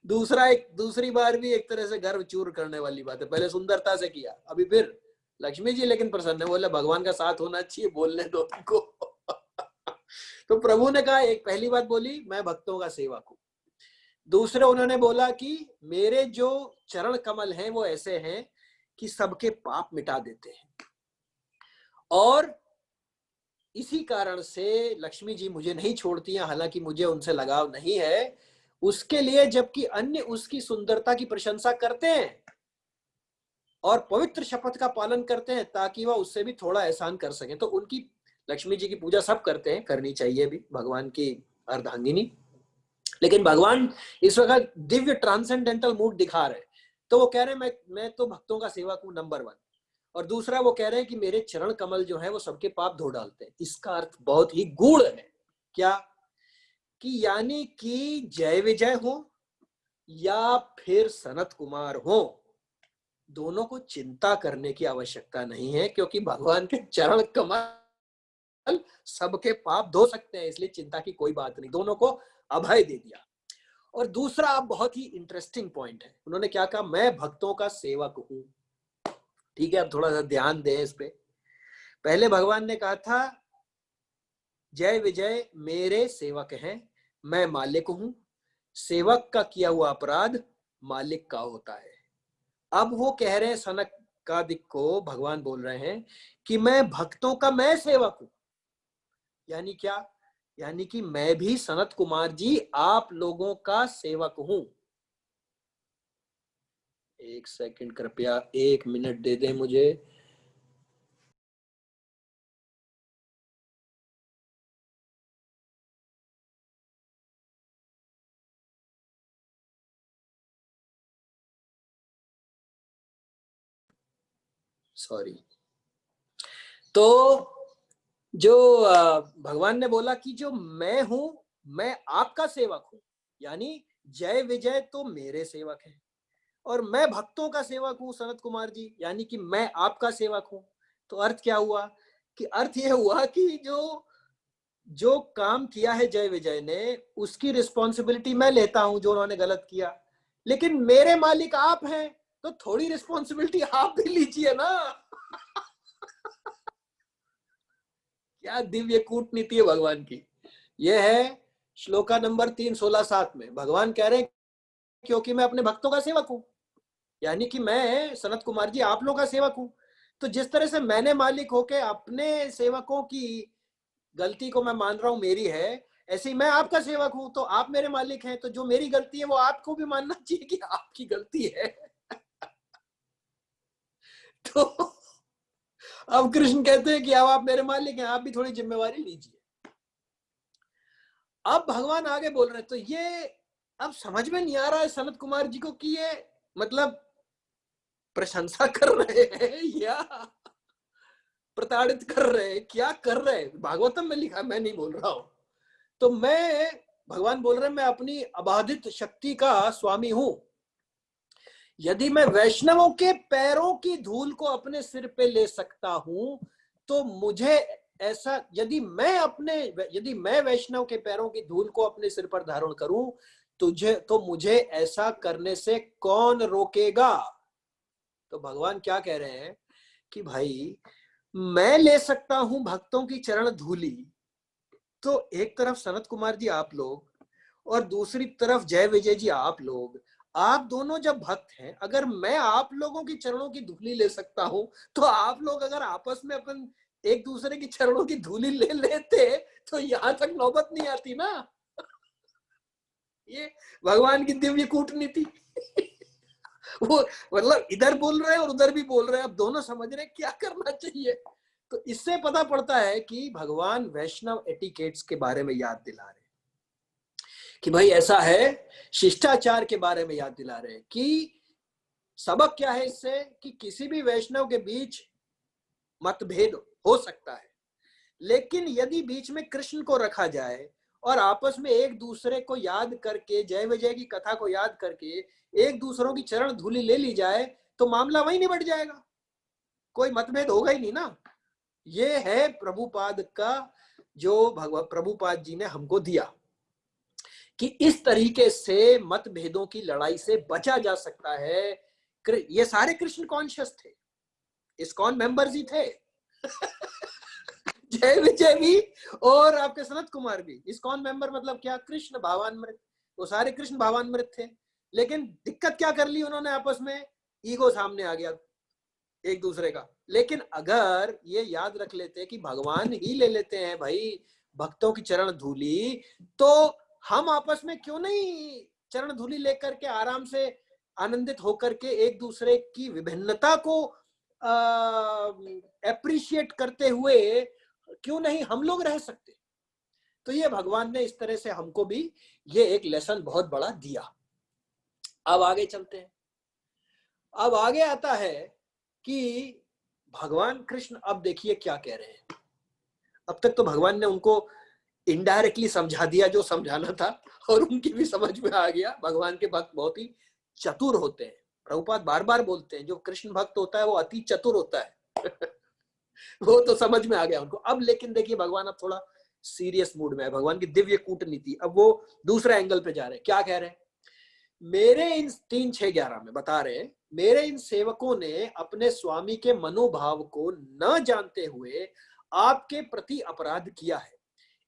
दूसरी बार भी एक तरह से गर्व चूर करने वाली बात है, पहले सुंदरता से किया, अभी फिर लक्ष्मी जी लेकिन प्रसन्न है, बोले भगवान का साथ होना चाहिए, बोलने दो उनको। तो प्रभु ने कहा, एक पहली बात बोली मैं भक्तों का सेवक हूं, दूसरे उन्होंने बोला कि मेरे जो चरण कमल हैं वो ऐसे हैं कि सबके पाप मिटा देते हैं, और इसी कारण से लक्ष्मी जी मुझे नहीं छोड़ती हैं, हालांकि मुझे उनसे लगाव नहीं है, उसके लिए जबकि अन्य उसकी सुंदरता की प्रशंसा करते हैं और पवित्र शपथ का पालन करते हैं ताकि वह उससे भी थोड़ा एहसान कर सकें। तो उनकी, लक्ष्मी जी की पूजा सब करते हैं, करनी चाहिए भी, भगवान की अर्धांगिनी। लेकिन भगवान इस वक्त दिव्य ट्रांसेंडेंटल मूड दिखा रहे हैं, तो वो कह रहे हैं मैं तो भक्तों का सेवक हूं, नंबर 1, और दूसरा वो कह रहे हैं कि मेरे चरण कमल जो है वो सबके पाप धो डालते हैं। इसका अर्थ बहुत ही गूढ़ है, क्या कि यानी कि जय विजय हो या फिर सनत कुमार हो, दोनों को चिंता करने की आवश्यकता नहीं है, क्योंकि भगवान के चरण कमल सबके पाप धो सकते हैं, इसलिए चिंता की कोई बात नहीं, दोनों को अभय दे दिया। और दूसरा अब बहुत ही इंटरेस्टिंग पॉइंट है, उन्होंने क्या कहा, मैं भक्तों का सेवक हूं। ठीक है, अब थोड़ा सा ध्यान दें इस पे। पहले भगवान ने कहा था जय विजय मेरे सेवक हैं, मैं मालिक हूं, सेवक का किया हुआ अपराध मालिक का होता है। अब वो कह रहे हैं सनकादिक को, भगवान बोल रहे हैं कि मैं भक्तों का मैं सेवक हूं, यानी क्या, यानी कि मैं भी सनत कुमार जी आप लोगों का सेवक हूं। एक सेकंड कृपया, 1 मिनट दे दें मुझे। सॉरी। तो जो भगवान ने बोला कि जो मैं हूं, मैं आपका सेवक हूं, यानी जय विजय तो मेरे सेवक है, और मैं भक्तों का सेवक हूं सनत कुमार जी, यानी कि मैं आपका सेवक हूं। तो अर्थ क्या हुआ, कि अर्थ यह हुआ कि जो जो काम किया है जय विजय ने उसकी रिस्पॉन्सिबिलिटी मैं लेता हूं, जो उन्होंने गलत किया, लेकिन मेरे मालिक आप हैं, तो थोड़ी रिस्पॉन्सिबिलिटी आप भी लीजिए ना। क्या दिव्य कूटनीति है भगवान की। यह है श्लोका नंबर 3:16-7 में भगवान कह रहे हैं क्योंकि मैं अपने भक्तों का सेवक हूं, यानी कि मैं सनत कुमार जी आप लोगों का सेवक हूं, तो जिस तरह से मैंने मालिक होके अपने सेवकों की गलती को मैं मान रहा हूं मेरी है, ऐसे ही मैं आपका सेवक हूं, तो आप मेरे मालिक हैं, तो जो मेरी गलती है वो आपको भी मानना चाहिए कि आपकी गलती है। तो अब कृष्ण कहते हैं कि अब आप मेरे मालिक हैं, आप भी थोड़ी जिम्मेवारी लीजिए। अब भगवान आगे बोल रहे हैं, तो ये अब समझ में नहीं आ रहा है सनत कुमार जी को कि ये मतलब प्रशंसा कर रहे हैं या प्रताड़ित कर रहे हैं, क्या कर रहे हैं? भागवतम में लिखा, मैं नहीं बोल रहा हूं। तो भगवान बोल रहे हैं मैं अपनी अबाधित शक्ति का स्वामी हूं। यदि मैं वैष्णवों के पैरों की धूल को अपने सिर पे ले सकता हूं तो मुझे ऐसा, यदि मैं वैष्णव के पैरों की धूल को अपने सिर पर धारण करूं तो मुझे ऐसा करने से कौन रोकेगा? तो भगवान क्या कह रहे हैं कि भाई मैं ले सकता हूं भक्तों की चरण धूली, तो एक तरफ सनत कुमार जी आप लोग और दूसरी तरफ जय विजय जी आप लोग, आप दोनों जब भक्त हैं, अगर मैं आप लोगों की चरणों की धूली ले सकता हूं तो आप लोग अगर आपस में अपन एक दूसरे की चरणों की धूली ले लेते तो यहां तक नौबत नहीं आती ना। ये भगवान की दिव्य कूटनीति। वो मतलब इधर बोल रहे हैं और उधर भी बोल रहे हैं, अब दोनों समझ रहे हैं क्या करना चाहिए। तो इससे पता पड़ता है कि भगवान वैष्णव एटिकेट्स के बारे में याद दिला रहे हैं कि भाई ऐसा है, शिष्टाचार के बारे में याद दिला रहे हैं कि सबक क्या है इससे, कि किसी भी वैष्णव के बीच मतभेद हो सकता है, लेकिन यदि बीच में कृष्ण को रखा जाए और आपस में एक दूसरे को याद करके, जय विजय की कथा को याद करके एक दूसरों की चरण धूली ले ली जाए तो मामला वहीं निबट जाएगा, कोई मतभेद होगा ही नहीं ना। ये है प्रभुपाद का, जो प्रभुपाद जी ने हमको दिया कि इस तरीके से मतभेदों की लड़ाई से बचा जा सकता है। ये सारे कृष्ण कॉन्शियस थे, इस्कॉन मेंबर्स ही थे। जय विजय भी और आपके सनत कुमार भी इस्कॉन मेंबर, मतलब क्या, कृष्ण भावान्मृत, वो सारे कृष्ण भावान्मृत थे। लेकिन दिक्कत क्या कर ली उन्होंने आपस में, ईगो सामने आ गया एक दूसरे का। लेकिन अगर ये याद रख लेते कि भगवान ही ले लेते हैं भाई भक्तों की चरण धूली, तो हम आपस में क्यों नहीं चरण धूली लेकर के आराम से आनंदित होकर के एक दूसरे की विभिन्नता को एप्रिशिएट करते हुए क्यों नहीं हम लोग रह सकते। तो ये भगवान ने इस तरह से हमको भी ये एक लेसन बहुत बड़ा दिया। अब आगे चलते हैं। अब आगे आता है कि भगवान कृष्ण अब देखिए क्या कह रहे हैं। अब तक तो भगवान ने उनको इनडायरेक्टली समझा दिया जो समझाना था और उनकी भी समझ में आ गया। भगवान के भक्त बहुत ही चतुर होते हैं, प्रभुपाद बार बार बोलते हैं जो कृष्ण भक्त होता है वो अति चतुर होता है। वो तो समझ में आ गया उनको। अब लेकिन देखिए भगवान अब थोड़ा सीरियस मूड में है, भगवान की दिव्य कूटनीति। अब वो दूसरा एंगल पे जा रहे हैं। क्या कह रहे हैं, मेरे इन 3:6-11 में बता रहे हैं, मेरे इन सेवकों ने अपने स्वामी के मनोभाव को न जानते हुए आपके प्रति अपराध किया है,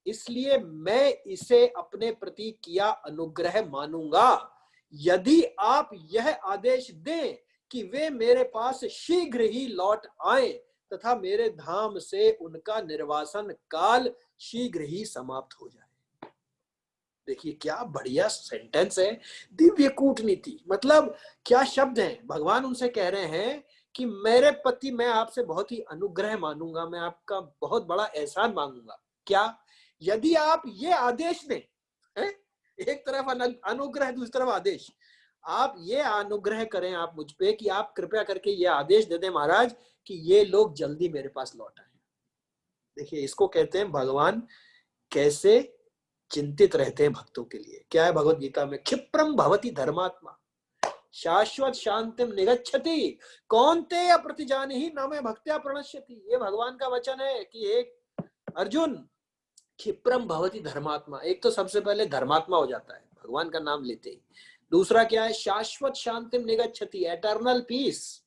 इसलिए मैं इसे अपने प्रति किया अनुग्रह मानूंगा। यदि आप यह आदेश दें कि वे मेरे पास शीघ्र ही लौट आए तथा मेरे धाम से उनका निर्वासन काल शीघ्र ही समाप्त हो जाए। देखिए क्या बढ़िया सेंटेंस है, दिव्य कूटनीति। मतलब क्या शब्द हैं। भगवान उनसे कह रहे हैं कि मेरे पति, मैं आपसे बहुत ही अनुग्रह मानूंगा, मैं आपका बहुत बड़ा एहसान मांगूंगा। क्या, यदि आप ये आदेश दें, है? एक तरफ अनुग्रह, दूसरी तरफ आदेश। आप ये अनुग्रह करें आप मुझ पे कि आप कृपया करके ये आदेश दे दें महाराज कि ये लोग जल्दी मेरे पास लौट आए। देखिए इसको कहते हैं भगवान कैसे चिंतित रहते हैं भक्तों के लिए। क्या है भगवत गीता में, क्षिप्रम भवति धर्मात्मा शाश्वत शांतिम निगच्छति कौन्तेय प्रतिजानिहि न मे भक्त्या प्रणश्यति। ये भगवान का वचन है कि एक अर्जुन, क्षिप्रम भवति धर्मात्मा, एक तो सबसे पहले धर्मात्मा हो जाता है भगवान का नाम लेते ही। दूसरा क्या है, शाश्वत शांतिम निगच्छति, एटर्नल पीस,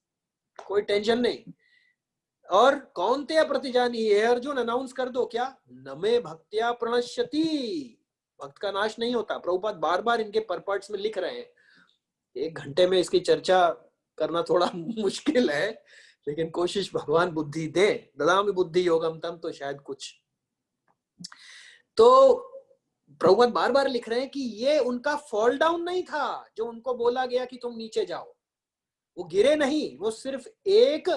कोई टेंशन नहीं। और कौन्तेय प्रतिजानिहि, हे अर्जुन अनाउंस कर दो क्या, न मे भक्त्या प्रणश्यति, भक्त का नाश नहीं होता। प्रभुपाद बार बार इनके परपर्ट्स में लिख रहे हैं, 1 घंटे में इसकी चर्चा करना थोड़ा मुश्किल है, लेकिन कोशिश भगवान बुद्धि दे, ददामि बुद्धि योगम तम, तो शायद कुछ। तो प्रभुपाद बार बार लिख रहे हैं कि ये उनका फॉल डाउन नहीं था जो उनको बोला गया कि तुम नीचे जाओ, वो गिरे नहीं, वो सिर्फ एक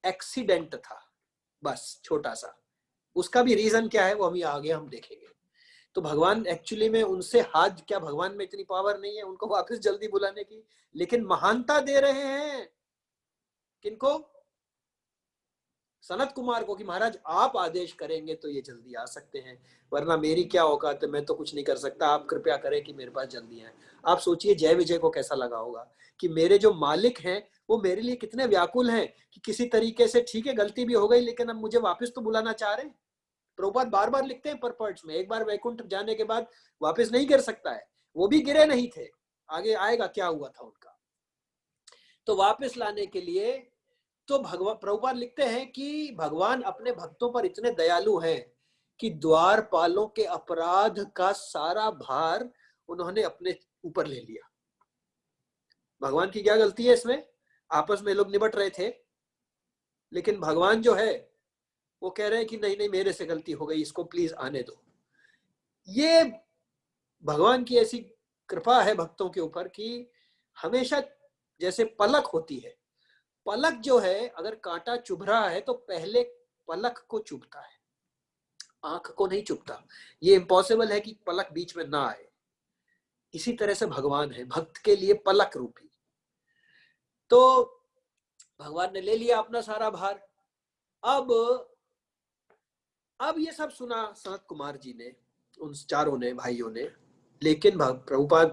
एक्सीडेंट था बस, छोटा सा। उसका भी रीजन क्या है वो अभी आगे हम देखेंगे। तो भगवान एक्चुअली में उनसे हाथ, क्या भगवान में इतनी पावर नहीं है उनको वापस जल्दी बुलाने की, लेकिन महानता दे रहे हैं किनको? सनत कुमार को, कि महाराज आप आदेश करेंगे तो ये जल्दी आ सकते हैं, वरना मेरी क्या औकात है, मैं तो कुछ नहीं कर सकता, आप कृपया करें कि मेरे पास जल्दी आए। आप सोचिए जय विजय को कैसा लगा होगा कि मेरे जो मालिक हैं वो मेरे लिए कितने व्याकुल हैं कि किसी तरीके से, ठीक है गलती भी हो गई लेकिन अब मुझे वापस तो बुलाना चाह रहे हैं। प्रभुपाद बार बार लिखते हैं परपर्ट्स में, एक बार वैकुंठ जाने के बाद वापस नहीं गिर सकता है, वो भी गिरे नहीं थे, आगे आएगा क्या हुआ था उनका। तो वापस लाने के लिए तो भगवान, प्रभुपाद लिखते हैं कि भगवान अपने भक्तों पर इतने दयालु हैं कि द्वारपालों के अपराध का सारा भार उन्होंने अपने ऊपर ले लिया। भगवान की क्या गलती है इसमें? आपस में लोग निबट रहे थे, लेकिन भगवान जो है वो कह रहे हैं कि नहीं नहीं मेरे से गलती हो गई, इसको प्लीज आने दो। ये भगवान की ऐसी कृपा है भक्तों के ऊपर कि हमेशा जैसे पलक होती है, पलक जो है अगर कांटा चुभ रहा है तो पहले पलक को चुभता है, आंख को नहीं चुभता। ये इम्पॉसिबल है कि पलक बीच में ना आए। इसी तरह से भगवान है भक्त के लिए पलक रूपी। तो भगवान ने ले लिया अपना सारा भार। अब ये सब सुना सनत कुमार जी ने, उन चारों ने, भाइयों ने, लेकिन प्रभुपाद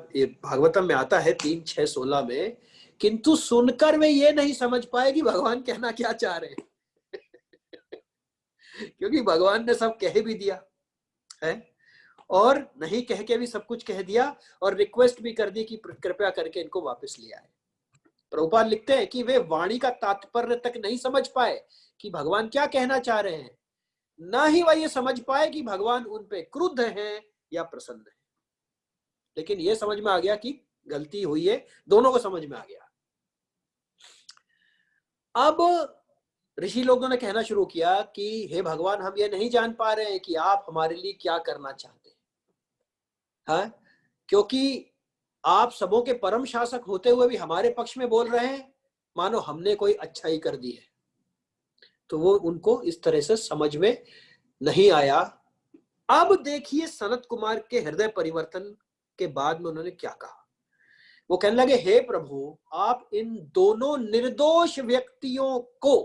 भागवतम में आता है 3:6-16 में, किंतु सुनकर वे ये नहीं समझ पाए कि भगवान कहना क्या चाह रहे हैं क्योंकि भगवान ने सब कह भी दिया है और नहीं कह के भी सब कुछ कह दिया और रिक्वेस्ट भी कर दी कि कृपया करके इनको वापस ले आए। प्रभुपाद लिखते हैं कि वे वाणी का तात्पर्य तक नहीं समझ पाए कि भगवान क्या कहना चाह रहे हैं, ना ही वह ये समझ पाए कि भगवान उन पे क्रुद्ध हैं या प्रसन्न हैं। लेकिन ये समझ में आ गया कि गलती हुई है, दोनों को समझ में आ गया। अब ऋषि लोगों ने कहना शुरू किया कि हे भगवान, हम ये नहीं जान पा रहे हैं कि आप हमारे लिए क्या करना चाहते हैं, हाँ? क्योंकि आप सबों के परम शासक होते हुए भी हमारे पक्ष में बोल रहे हैं, मानो हमने कोई अच्छाई कर दी है। तो वो उनको इस तरह से समझ में नहीं आया। अब देखिए सनत कुमार के हृदय परिवर्तन के बाद में उन्होंने क्या कहा। वो कहने लगे, हे प्रभु, आप इन दोनों निर्दोष व्यक्तियों को,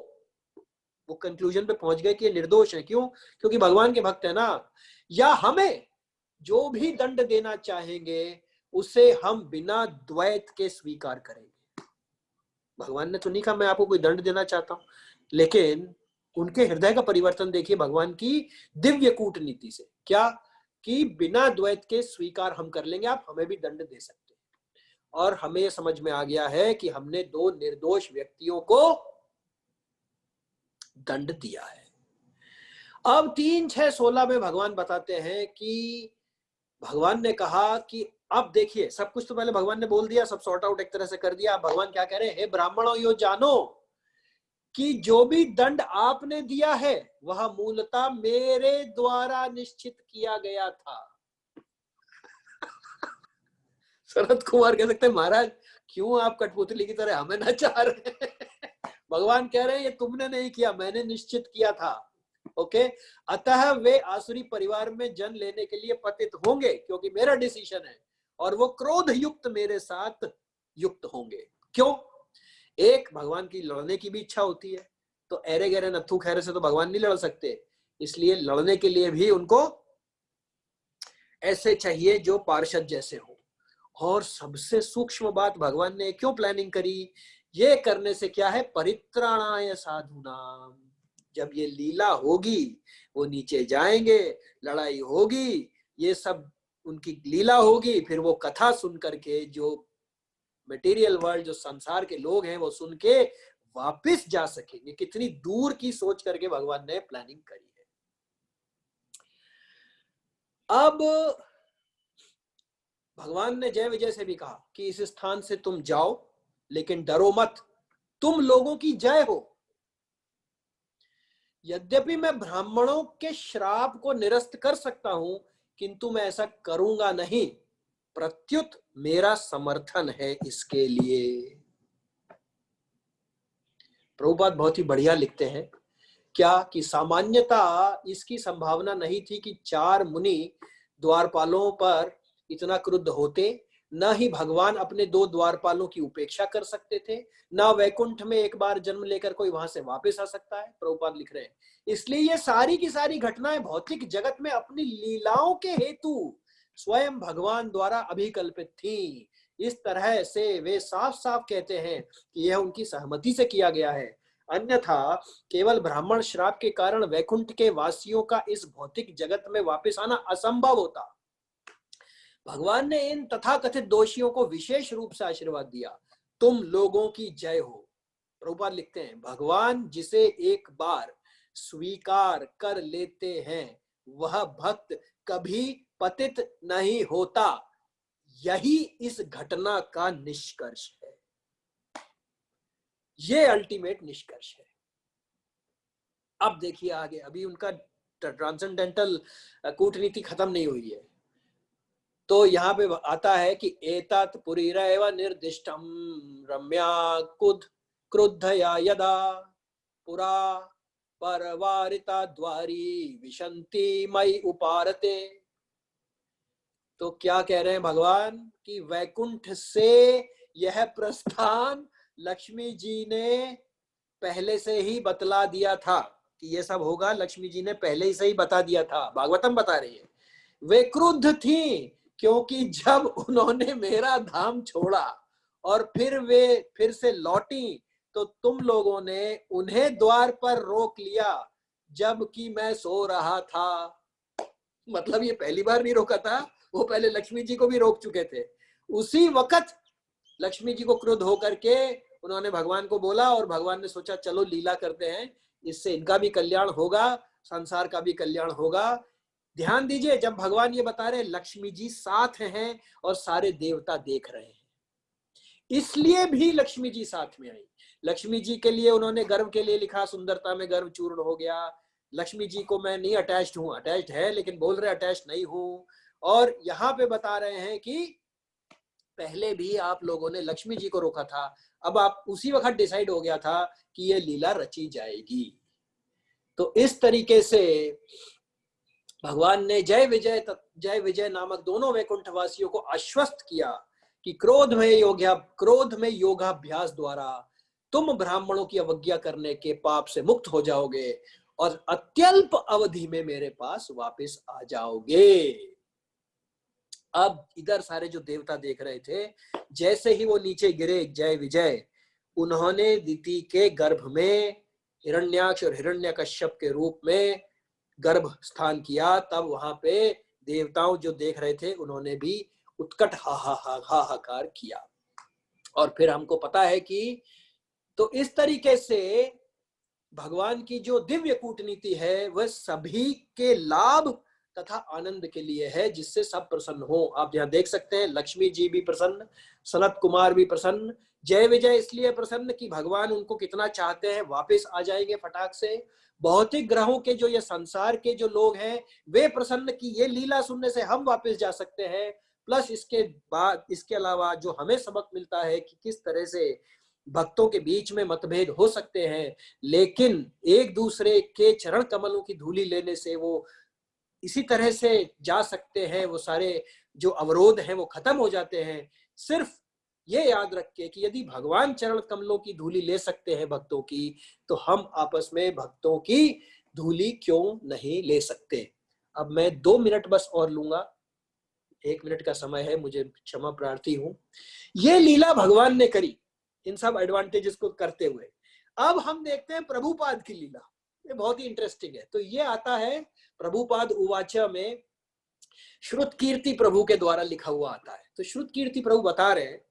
वो कंक्लूजन पे पहुंच गए कि ये निर्दोष है। क्यों? क्योंकि भगवान के भक्त है ना, या हमें जो भी दंड देना चाहेंगे उसे हम बिना द्वैत के स्वीकार करेंगे। भगवान ने तो नहीं कहा मैं आपको कोई दंड देना चाहता हूं, लेकिन उनके हृदय का परिवर्तन देखिए भगवान की दिव्य कूटनीति से। क्या? कि बिना द्वैत के स्वीकार हम कर लेंगे, आप हमें भी दंड दे सकते हैं। और हमें यह समझ में आ गया है कि हमने दो निर्दोष व्यक्तियों को दंड दिया है। अब 3:6-16 में भगवान बताते हैं कि भगवान ने कहा कि अब देखिए, सब कुछ तो पहले भगवान ने बोल दिया, सब सॉर्ट आउट एक तरह से कर दिया। भगवान क्या कह रहे हैं, हे ब्राह्मणों, यो जानो कि जो भी दंड आपने दिया है वह मूलतः मेरे द्वारा निश्चित किया गया था। शरद कुमार कह सकते हैं, महाराज क्यों आप कठपुतली की तरह हमें नचा रहे हैं? भगवान कह रहे हैं ये तुमने नहीं किया, मैंने निश्चित किया था। ओके, अतः वे आसुरी परिवार में जन्म लेने के लिए पतित होंगे क्योंकि मेरा डिसीजन है, और वो क्रोध युक्त मेरे साथ युक्त होंगे। क्यों? एक, भगवान की लड़ने की भी इच्छा होती है, तो एरे गहरे नथु खैरे से तो भगवान नहीं लड़ सकते, इसलिए लड़ने के लिए भी उनको ऐसे चाहिए जो पार्षद जैसे हो। और सबसे सूक्ष्म बात भगवान ने क्यों प्लानिंग करी, ये करने से क्या है, परित्राणाय साधुनाम। जब ये लीला होगी वो नीचे जाएंगे, लड़ाई होगी, ये सब उनकी लीला होगी, फिर वो कथा सुन करके जो मटेरियल वर्ल्ड, जो संसार के लोग हैं, वो सुन के वापस जा सकेंगे। कितनी दूर की सोच करके भगवान ने प्लानिंग करी है। अब भगवान ने जय विजय से भी कहा कि इस स्थान से तुम जाओ, लेकिन डरो मत, तुम लोगों की जय हो। यद्यपि मैं ब्राह्मणों के श्राप को निरस्त कर सकता हूं, किंतु मैं ऐसा करूंगा नहीं, प्रत्युत मेरा समर्थन है इसके लिए। प्रभुपाद बहुत ही बढ़िया लिखते हैं क्या कि सामान्यता इसकी संभावना नहीं थी कि 4 मुनि द्वारपालों पर इतना क्रुद्ध होते, न ही भगवान अपने दो द्वारपालों की उपेक्षा कर सकते थे, ना वैकुंठ में एक बार जन्म लेकर कोई वहां से वापस आ सकता है। प्रभुपाद लिख रहे हैं इसलिए ये सारी की सारी घटनाएं भौतिक जगत में अपनी लीलाओं के हेतु स्वयं भगवान द्वारा अभिकल्पित थी। इस तरह से वे साफ साफ कहते हैं कि यह उनकी सहमति से किया गया है, अन्यथा केवल ब्राह्मण श्राप के कारण वैकुंठ के वासियों का इस भौतिक जगत में वापस आना असंभव होता। भगवान ने इन तथाकथित दोषियों को विशेष रूप से आशीर्वाद दिया, तुम लोगों की जय हो। प्रभुपाद लिखते हैं भगवान जिसे एक बार स्वीकार कर लेते हैं वह भक्त कभी पतित नहीं होता, यही इस घटना का निष्कर्ष है। ये अल्टीमेट निष्कर्ष है। अब देखिए आगे, अभी उनका ट्रांसेंडेंटल कूटनीति खत्म नहीं हुई है। तो यहाँ पे आता है कि एतत् पुरीरेव निर्दिष्टम रम्या कुद क्रुद्धया यदा पुरा परवारिता द्वारी विशंति मई उपारते। तो क्या कह रहे हैं भगवान कि वैकुंठ से यह प्रस्थान लक्ष्मी जी ने पहले से ही बतला दिया था कि ये सब होगा, लक्ष्मी जी ने पहले ही से ही बता दिया था। भागवतम बता रही है वे क्रुद्ध थी क्योंकि जब उन्होंने मेरा धाम छोड़ा और फिर वे फिर से लौटी तो तुम लोगों ने उन्हें द्वार पर रोक लिया जबकि मैं सो रहा था। मतलब ये पहली बार नहीं रोका था, वो पहले लक्ष्मी जी को भी रोक चुके थे। उसी वक्त लक्ष्मी जी को क्रोध होकर के उन्होंने भगवान को बोला और भगवान ने सोचा चलो लीला करते हैं, इससे इनका भी कल्याण होगा, संसार का भी कल्याण होगा। ध्यान दीजिए, जब भगवान ये बता रहे लक्ष्मी जी साथ हैं और सारे देवता देख रहे हैं, इसलिए भी लक्ष्मी जी साथ में आई। लक्ष्मी जी के लिए उन्होंने गर्व के लिए लिखा सुंदरता में गर्व चूर्ण हो गया। लक्ष्मी जी को मैं नहीं अटैच्ड हूं, अटैच्ड है लेकिन बोल रहे अटैच्ड नहीं हूं। और यहाँ पे बता रहे हैं कि पहले भी आप लोगों ने लक्ष्मी जी को रोका था, अब आप उसी वक्त डिसाइड हो गया था कि ये लीला रची जाएगी। तो इस तरीके से भगवान ने जय विजय नामक दोनों वैकुंठवासियों को आश्वस्त किया कि क्रोध में योगाभ्यास द्वारा तुम ब्राह्मणों की अवज्ञा करने के पाप से मुक्त हो जाओगे और अत्यल्प अवधि में मेरे पास वापस आ जाओगे। अब इधर सारे जो देवता देख रहे थे, जैसे ही वो नीचे गिरे जय विजय, उन्होंने दिति के गर्भ में हिरण्याक्ष और हिरण्यकश्यप के रूप में गर्भ स्थान किया। तब वहां पे देवताओं जो देख रहे थे उन्होंने भी उत्कट हाहाकार किया। और फिर हमको पता है कि तो इस तरीके से भगवान की जो दिव्य कूटनीति है वह सभी के लाभ तथा आनंद के लिए है, जिससे सब प्रसन्न हो। आप यहाँ देख सकते हैं लक्ष्मी जी भी प्रसन्न, सनत कुमार भी प्रसन्न, जय विजय इसलिए प्रसन्न कि भगवान उनको कितना चाहते हैं, वापस आ जाएंगे फटाक से। भौतिक ग्रहों के जो ये संसार के जो लोग हैं वे प्रसन्न कि ये लीला सुनने से हम वापस जा सकते हैं। प्लस इसके बाद इसके अलावा जो हमें सबक मिलता है कि किस तरह से भक्तों के बीच में मतभेद हो सकते हैं, लेकिन एक दूसरे के चरण कमलों की धूली लेने से वो इसी तरह से जा सकते हैं, वो सारे जो अवरोध हैं वो खत्म हो जाते हैं। सिर्फ ये याद रख के कि यदि भगवान चरण कमलों की धूली ले सकते हैं भक्तों की, तो हम आपस में भक्तों की धूली क्यों नहीं ले सकते। अब मैं 2 मिनट बस और लूंगा, 1 मिनट का समय है, मुझे क्षमा प्रार्थी हूं। ये लीला भगवान ने करी इन सब एडवांटेजेस को करते हुए। अब हम देखते हैं प्रभुपाद की लीला, ये बहुत ही इंटरेस्टिंग है। तो ये आता है प्रभुपाद उवाच में, श्रुत कीर्ति प्रभु के द्वारा लिखा हुआ आता है। तो श्रुत कीर्ति प्रभु बता रहे हैं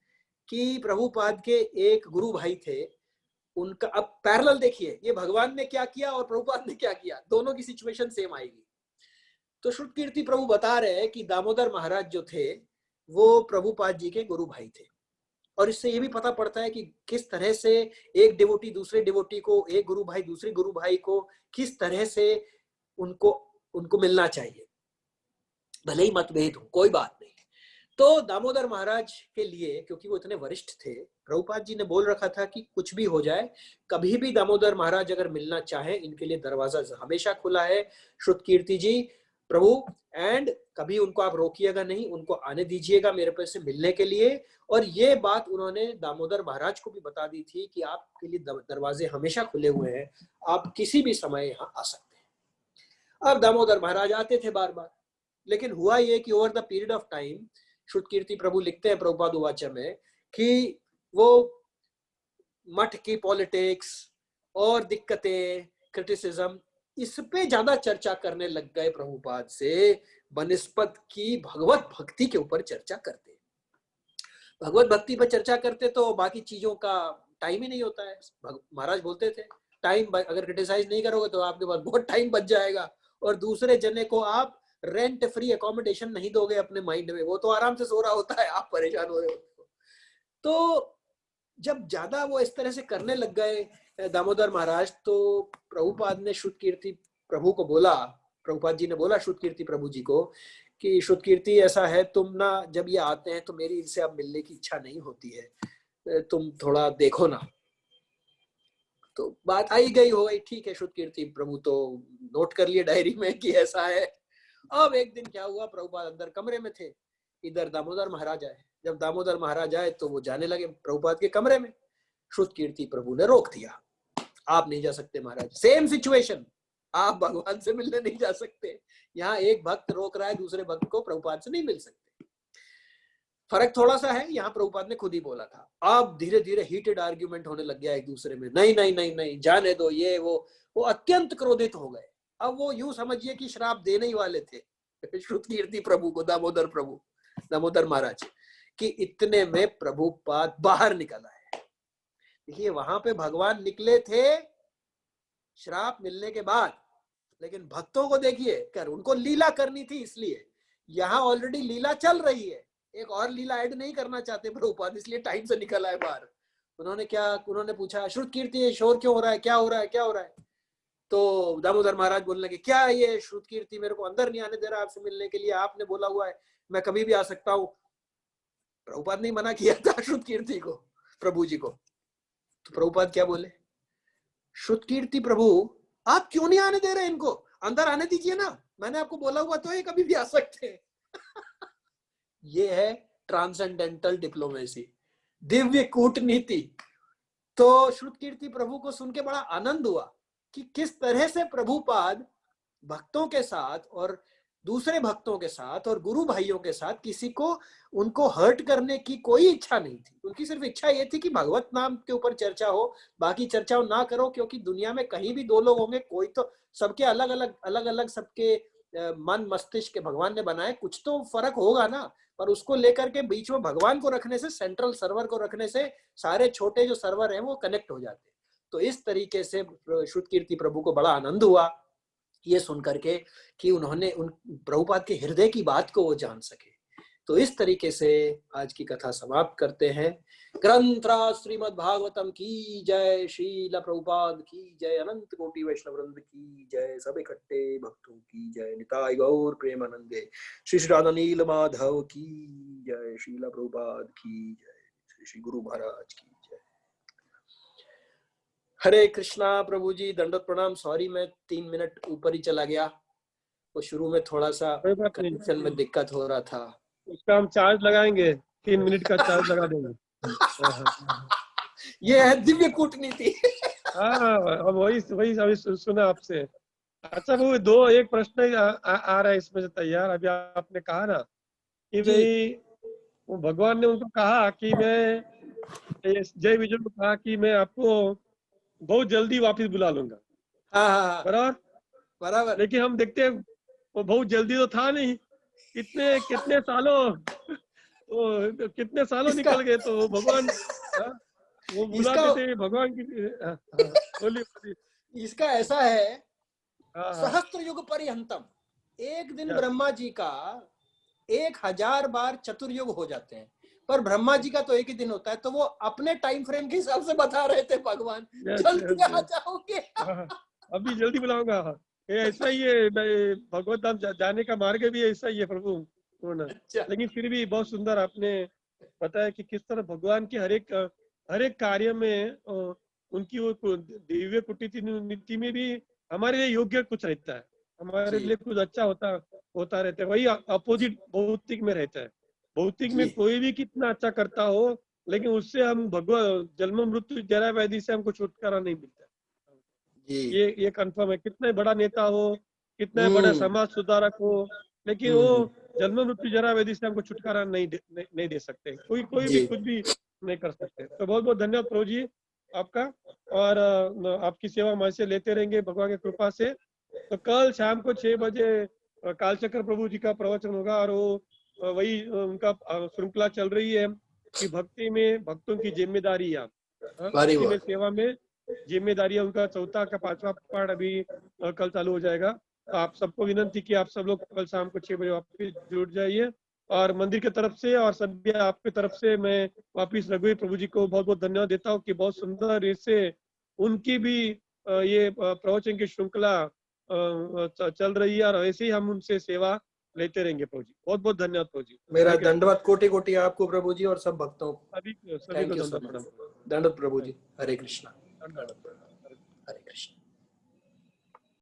कि प्रभुपाद के एक गुरु भाई थे, उनका अब पैरेलल देखिए, ये भगवान ने क्या किया और प्रभुपाद ने क्या किया, दोनों की सिचुएशन सेम आएगी। तो श्रुत कीर्ति प्रभु बता रहे हैं कि दामोदर महाराज जो थे वो प्रभुपाद जी के गुरु भाई थे। और इससे ये भी पता पड़ता है कि किस तरह से एक डिवोटी दूसरे डिवोटी को, एक गुरु भाई दूसरे गुरु भाई को किस तरह से उनको मिलना चाहिए, भले ही मतभेद हो, कोई बात नहीं। तो दामोदर महाराज के लिए, क्योंकि वो इतने वरिष्ठ थे, प्रभुपाद जी ने बोल रखा था कि कुछ भी हो जाए, कभी भी दामोदर महाराज अगर मिलना चाहे, इनके लिए दरवाजा हमेशा खुला है। श्रुत कीर्ति जी प्रभु, एंड कभी उनको आप रोकिएगा नहीं, उनको आने दीजिएगा मेरे पास से मिलने के लिए। और ये बात उन्होंने दामोदर महाराज को भी बता दी थी कि आपके लिए दरवाजे हमेशा खुले हुए हैं, आप किसी भी समय यहाँ आ सकते हैं। अब दामोदर महाराज आते थे बार बार, लेकिन हुआ ये कि over the period of time, श्रुत कीर्ति प्रभु लिखते हैं प्रभुपाद उवाच में कि वो मठ की पॉलिटिक्स और दिक्कतें, क्रिटिसिज्म, इस पे ज्यादा चर्चा करने लग गए प्रभुपाद से बनिस्पत की भगवत भक्ति के ऊपर चर्चा करते। भगवत भक्ति पर चर्चा करते तो बाकी चीजों का टाइम ही नहीं होता है। महाराज बोलते थे टाइम अगर क्रिटिसाइज नहीं करोगे तो आपके पास बहुत टाइम बच जाएगा, और दूसरे जने को आप रेंट फ्री अकोमोडेशन नहीं दोगे अपने माइंड में, वो तो आराम से सो रहा होता है, आप परेशान हो रहे हो। तो जब ज्यादा वो इस तरह से करने लग गए दामोदर महाराज, तो प्रभुपाद ने श्रुत कीर्ति प्रभु को बोला, प्रभुपाद जी ने बोला श्रुत कीर्ति प्रभु जी को कि श्रुत कीर्ति ऐसा है, तुम ना जब ये आते हैं तो मेरी इनसे अब मिलने की इच्छा नहीं होती है, तुम थोड़ा देखो ना। तो बात आई गई हो गई, ठीक है श्रुत कीर्ति प्रभु तो नोट कर लिए डायरी में कि ऐसा है। अब एक दिन क्या हुआ, प्रभुपाद अंदर कमरे में थे, इधर दामोदर महाराज आए। जब दामोदर महाराज आए तो वो जाने लगे प्रभुपाद के कमरे में। श्रुत कीर्ति प्रभु ने रोक दिया, आप नहीं जा सकते महाराज, सेम सिचुएशन, आप भगवान से मिलने नहीं जा सकते। यहाँ एक भक्त रोक रहा है दूसरे भक्त को प्रभुपाद से नहीं मिल सकते। फर्क थोड़ा सा है, यहाँ प्रभुपाद ने खुद ही बोला था। अब धीरे धीरे हीटेड आर्ग्यूमेंट होने लग गया एक दूसरे में, नहीं नहीं नहीं नहीं जाने दो, ये वो अत्यंत क्रोधित हो गए। अब वो यूं समझिए कि श्राप देने ही वाले थे श्रुत कीर्ति प्रभु को, दामोदर महाराज, कि इतने में प्रभुपाद बाहर निकल आए। देखिए वहां पे भगवान निकले थे श्राप मिलने के बाद, लेकिन भक्तों को देखिए कर उनको लीला करनी थी, इसलिए यहाँ ऑलरेडी लीला चल रही है, एक और लीला ऐड नहीं करना चाहते प्रभुपाद, इसलिए टाइम से निकल आए बाहर। उन्होंने पूछा श्रुत कीर्ति शोर क्यों हो रहा है, क्या हो रहा है, क्या हो रहा है? तो दामोदर महाराज बोलने लगे, क्या ये श्रुत कीर्ति मेरे को अंदर नहीं आने दे रहा आपसे मिलने के लिए, आपने बोला हुआ है मैं कभी भी आ सकता हूँ। प्रभुपाद ने मना किया था श्रुत कीर्ति को, प्रभु जी को। तो प्रभुपाद क्या बोले, श्रुत कीर्ति प्रभु आप क्यों नहीं आने दे रहे इनको, अंदर आने दीजिए ना, मैंने आपको बोला हुआ तो ये कभी भी आ सकते हैं ये है ट्रांसेंडेंटल डिप्लोमेसी, दिव्य कूटनीति। तो श्रुत कीर्ति प्रभु को सुन के बड़ा आनंद हुआ कि किस तरह से प्रभुपाद भक्तों के साथ और दूसरे भक्तों के साथ और गुरु भाइयों के साथ किसी को उनको हर्ट करने की कोई इच्छा नहीं थी। उनकी सिर्फ इच्छा ये थी कि भगवत नाम के ऊपर चर्चा हो, बाकी चर्चा ना करो, क्योंकि दुनिया में कहीं भी दो लोग होंगे, कोई तो सबके अलग अलग सबके मन मस्तिष्क के भगवान ने बनाए, कुछ तो फर्क होगा ना, पर उसको लेकर के बीच में भगवान को रखने से, सेंट्रल सर्वर को रखने से सारे छोटे जो सर्वर हैं वो कनेक्ट हो जाते। तो इस तरीके से श्रुत कीर्ति प्रभु को बड़ा आनंद हुआ ये सुन करके कि उन्होंने उन प्रभुपाद के हृदय की बात को वो जान सके। तो इस तरीके से आज की कथा समाप्त करते हैं। ग्रंथराज श्रीमद् भागवतम की जय, श्रील प्रभुपाद की जय, अनंत कोटि वैष्णव वृंद की जय, सब इकट्ठे भक्तों की जय, निताय गौर प्रेमानंदे, श्री श्री राधा नील माधव की जय, श्रील प्रभुपाद की जय, श्री श्री गुरु महाराज की जय। हरे कृष्णा प्रभु जी, दंडवत प्रणाम। सॉरी मैं 3 मिनट ऊपर ही चला गया, वो शुरू में थोड़ा सा कनेक्शन में दिक्कत हो रहा था। उसका हम चार्ज लगाएंगे, 3 मिनट का चार्ज लगा देंगे ये है दिव्य कूटनीति हाँ अब वही अभी सुना आपसे। अच्छा वो एक प्रश्न आ रहा है इसमें से तैयार। अभी आपने कहा ना कि भाई वो भगवान ने उनको कहा कि मैं, जय विजय को कहा कि मैं आपको बहुत जल्दी वापस बुला लूंगा। हाँ बराबर। लेकिन हम देखते हैं वो बहुत जल्दी तो था नहीं, कितने सालों निकल गए। तो भगवान वो बुलाते थे भगवान की। बोलिए। इसका ऐसा है, सहस्त्र युग पर्यंतम, एक दिन ब्रह्मा जी का 1000 बार चतुर्युग हो जाते हैं, पर ब्रह्मा जी का तो एक ही दिन होता है। तो वो अपने टाइम फ्रेम के हिसाब से बता रहे थे भगवान, जल्दी आ जाओगे अभी जल्दी बुलाऊंगा। ऐसा ही है भगवत धाम जाने का मार्ग भी ऐसा ही है प्रभु। अच्छा। लेकिन फिर भी बहुत सुंदर आपने बताया कि किस तरह भगवान के हर एक कार्य में उनकी वो दिव्य कुटीति नीति में भी हमारे लिए योग्य कुछ रहता है, हमारे लिए कुछ अच्छा होता है, होता रहता है, वही अपोजिट भौतिक में रहता है। भौतिक में जी। कोई भी कितना अच्छा करता हो, लेकिन उससे हम भगवान जन्म मृत्यु जरा व्याधि से हमको छुटकारा नहीं मिलता। जी। ये कंफर्म है, कितना ही बड़ा नेता हो, कितना ही बड़ा हम्म। समाज सुधारक हो, लेकिन वो हम्म। जन्म मृत्यु जरा व्याधि से हमको छुटकारा नहीं दे सकते। कोई भी जी। कुछ भी नहीं कर सकते। तो बहुत बहुत धन्यवाद प्रभु जी आपका, और आपकी सेवा हमारे से लेते रहेंगे भगवान की कृपा से। तो कल शाम को 6 बजे कालचक्र प्रभु जी का प्रवचन होगा, और वो वही उनका श्रृंखला चल रही है कि भक्ति में भक्तों की जिम्मेदारियां, वारी भक्ति में वाह। सेवा में जिम्मेदारियां, उनका चौथा का 5वां पाठ अभी कल चालू हो जाएगा। तो आप सबको विनंती कि आप सब लोग कल शाम को 6 बजे वापस जुड़ जाइए। और मंदिर की तरफ से और सभी आपकी तरफ से मैं वापिस रघुवीर प्रभु जी को बहुत बहुत धन्यवाद देता हूँ कि बहुत सुंदर इससे उनकी भी ये प्रवचन की श्रृंखला चल रही है, और ऐसे ही हम उनसे सेवा लेते रहेंगे प्रभु जी। बहुत बहुत धन्यवाद प्रभु जी। मेरा हरे कृष्ण। दंडवत कोटि कोटि आपको प्रभु जी और सब भक्तों को। सभी को थैंक यू सो दंडवत मच। प्रणाम। दंडवत प्रभु जी। हरे कृष्णा। धन्यवाद। हरे कृष्ण।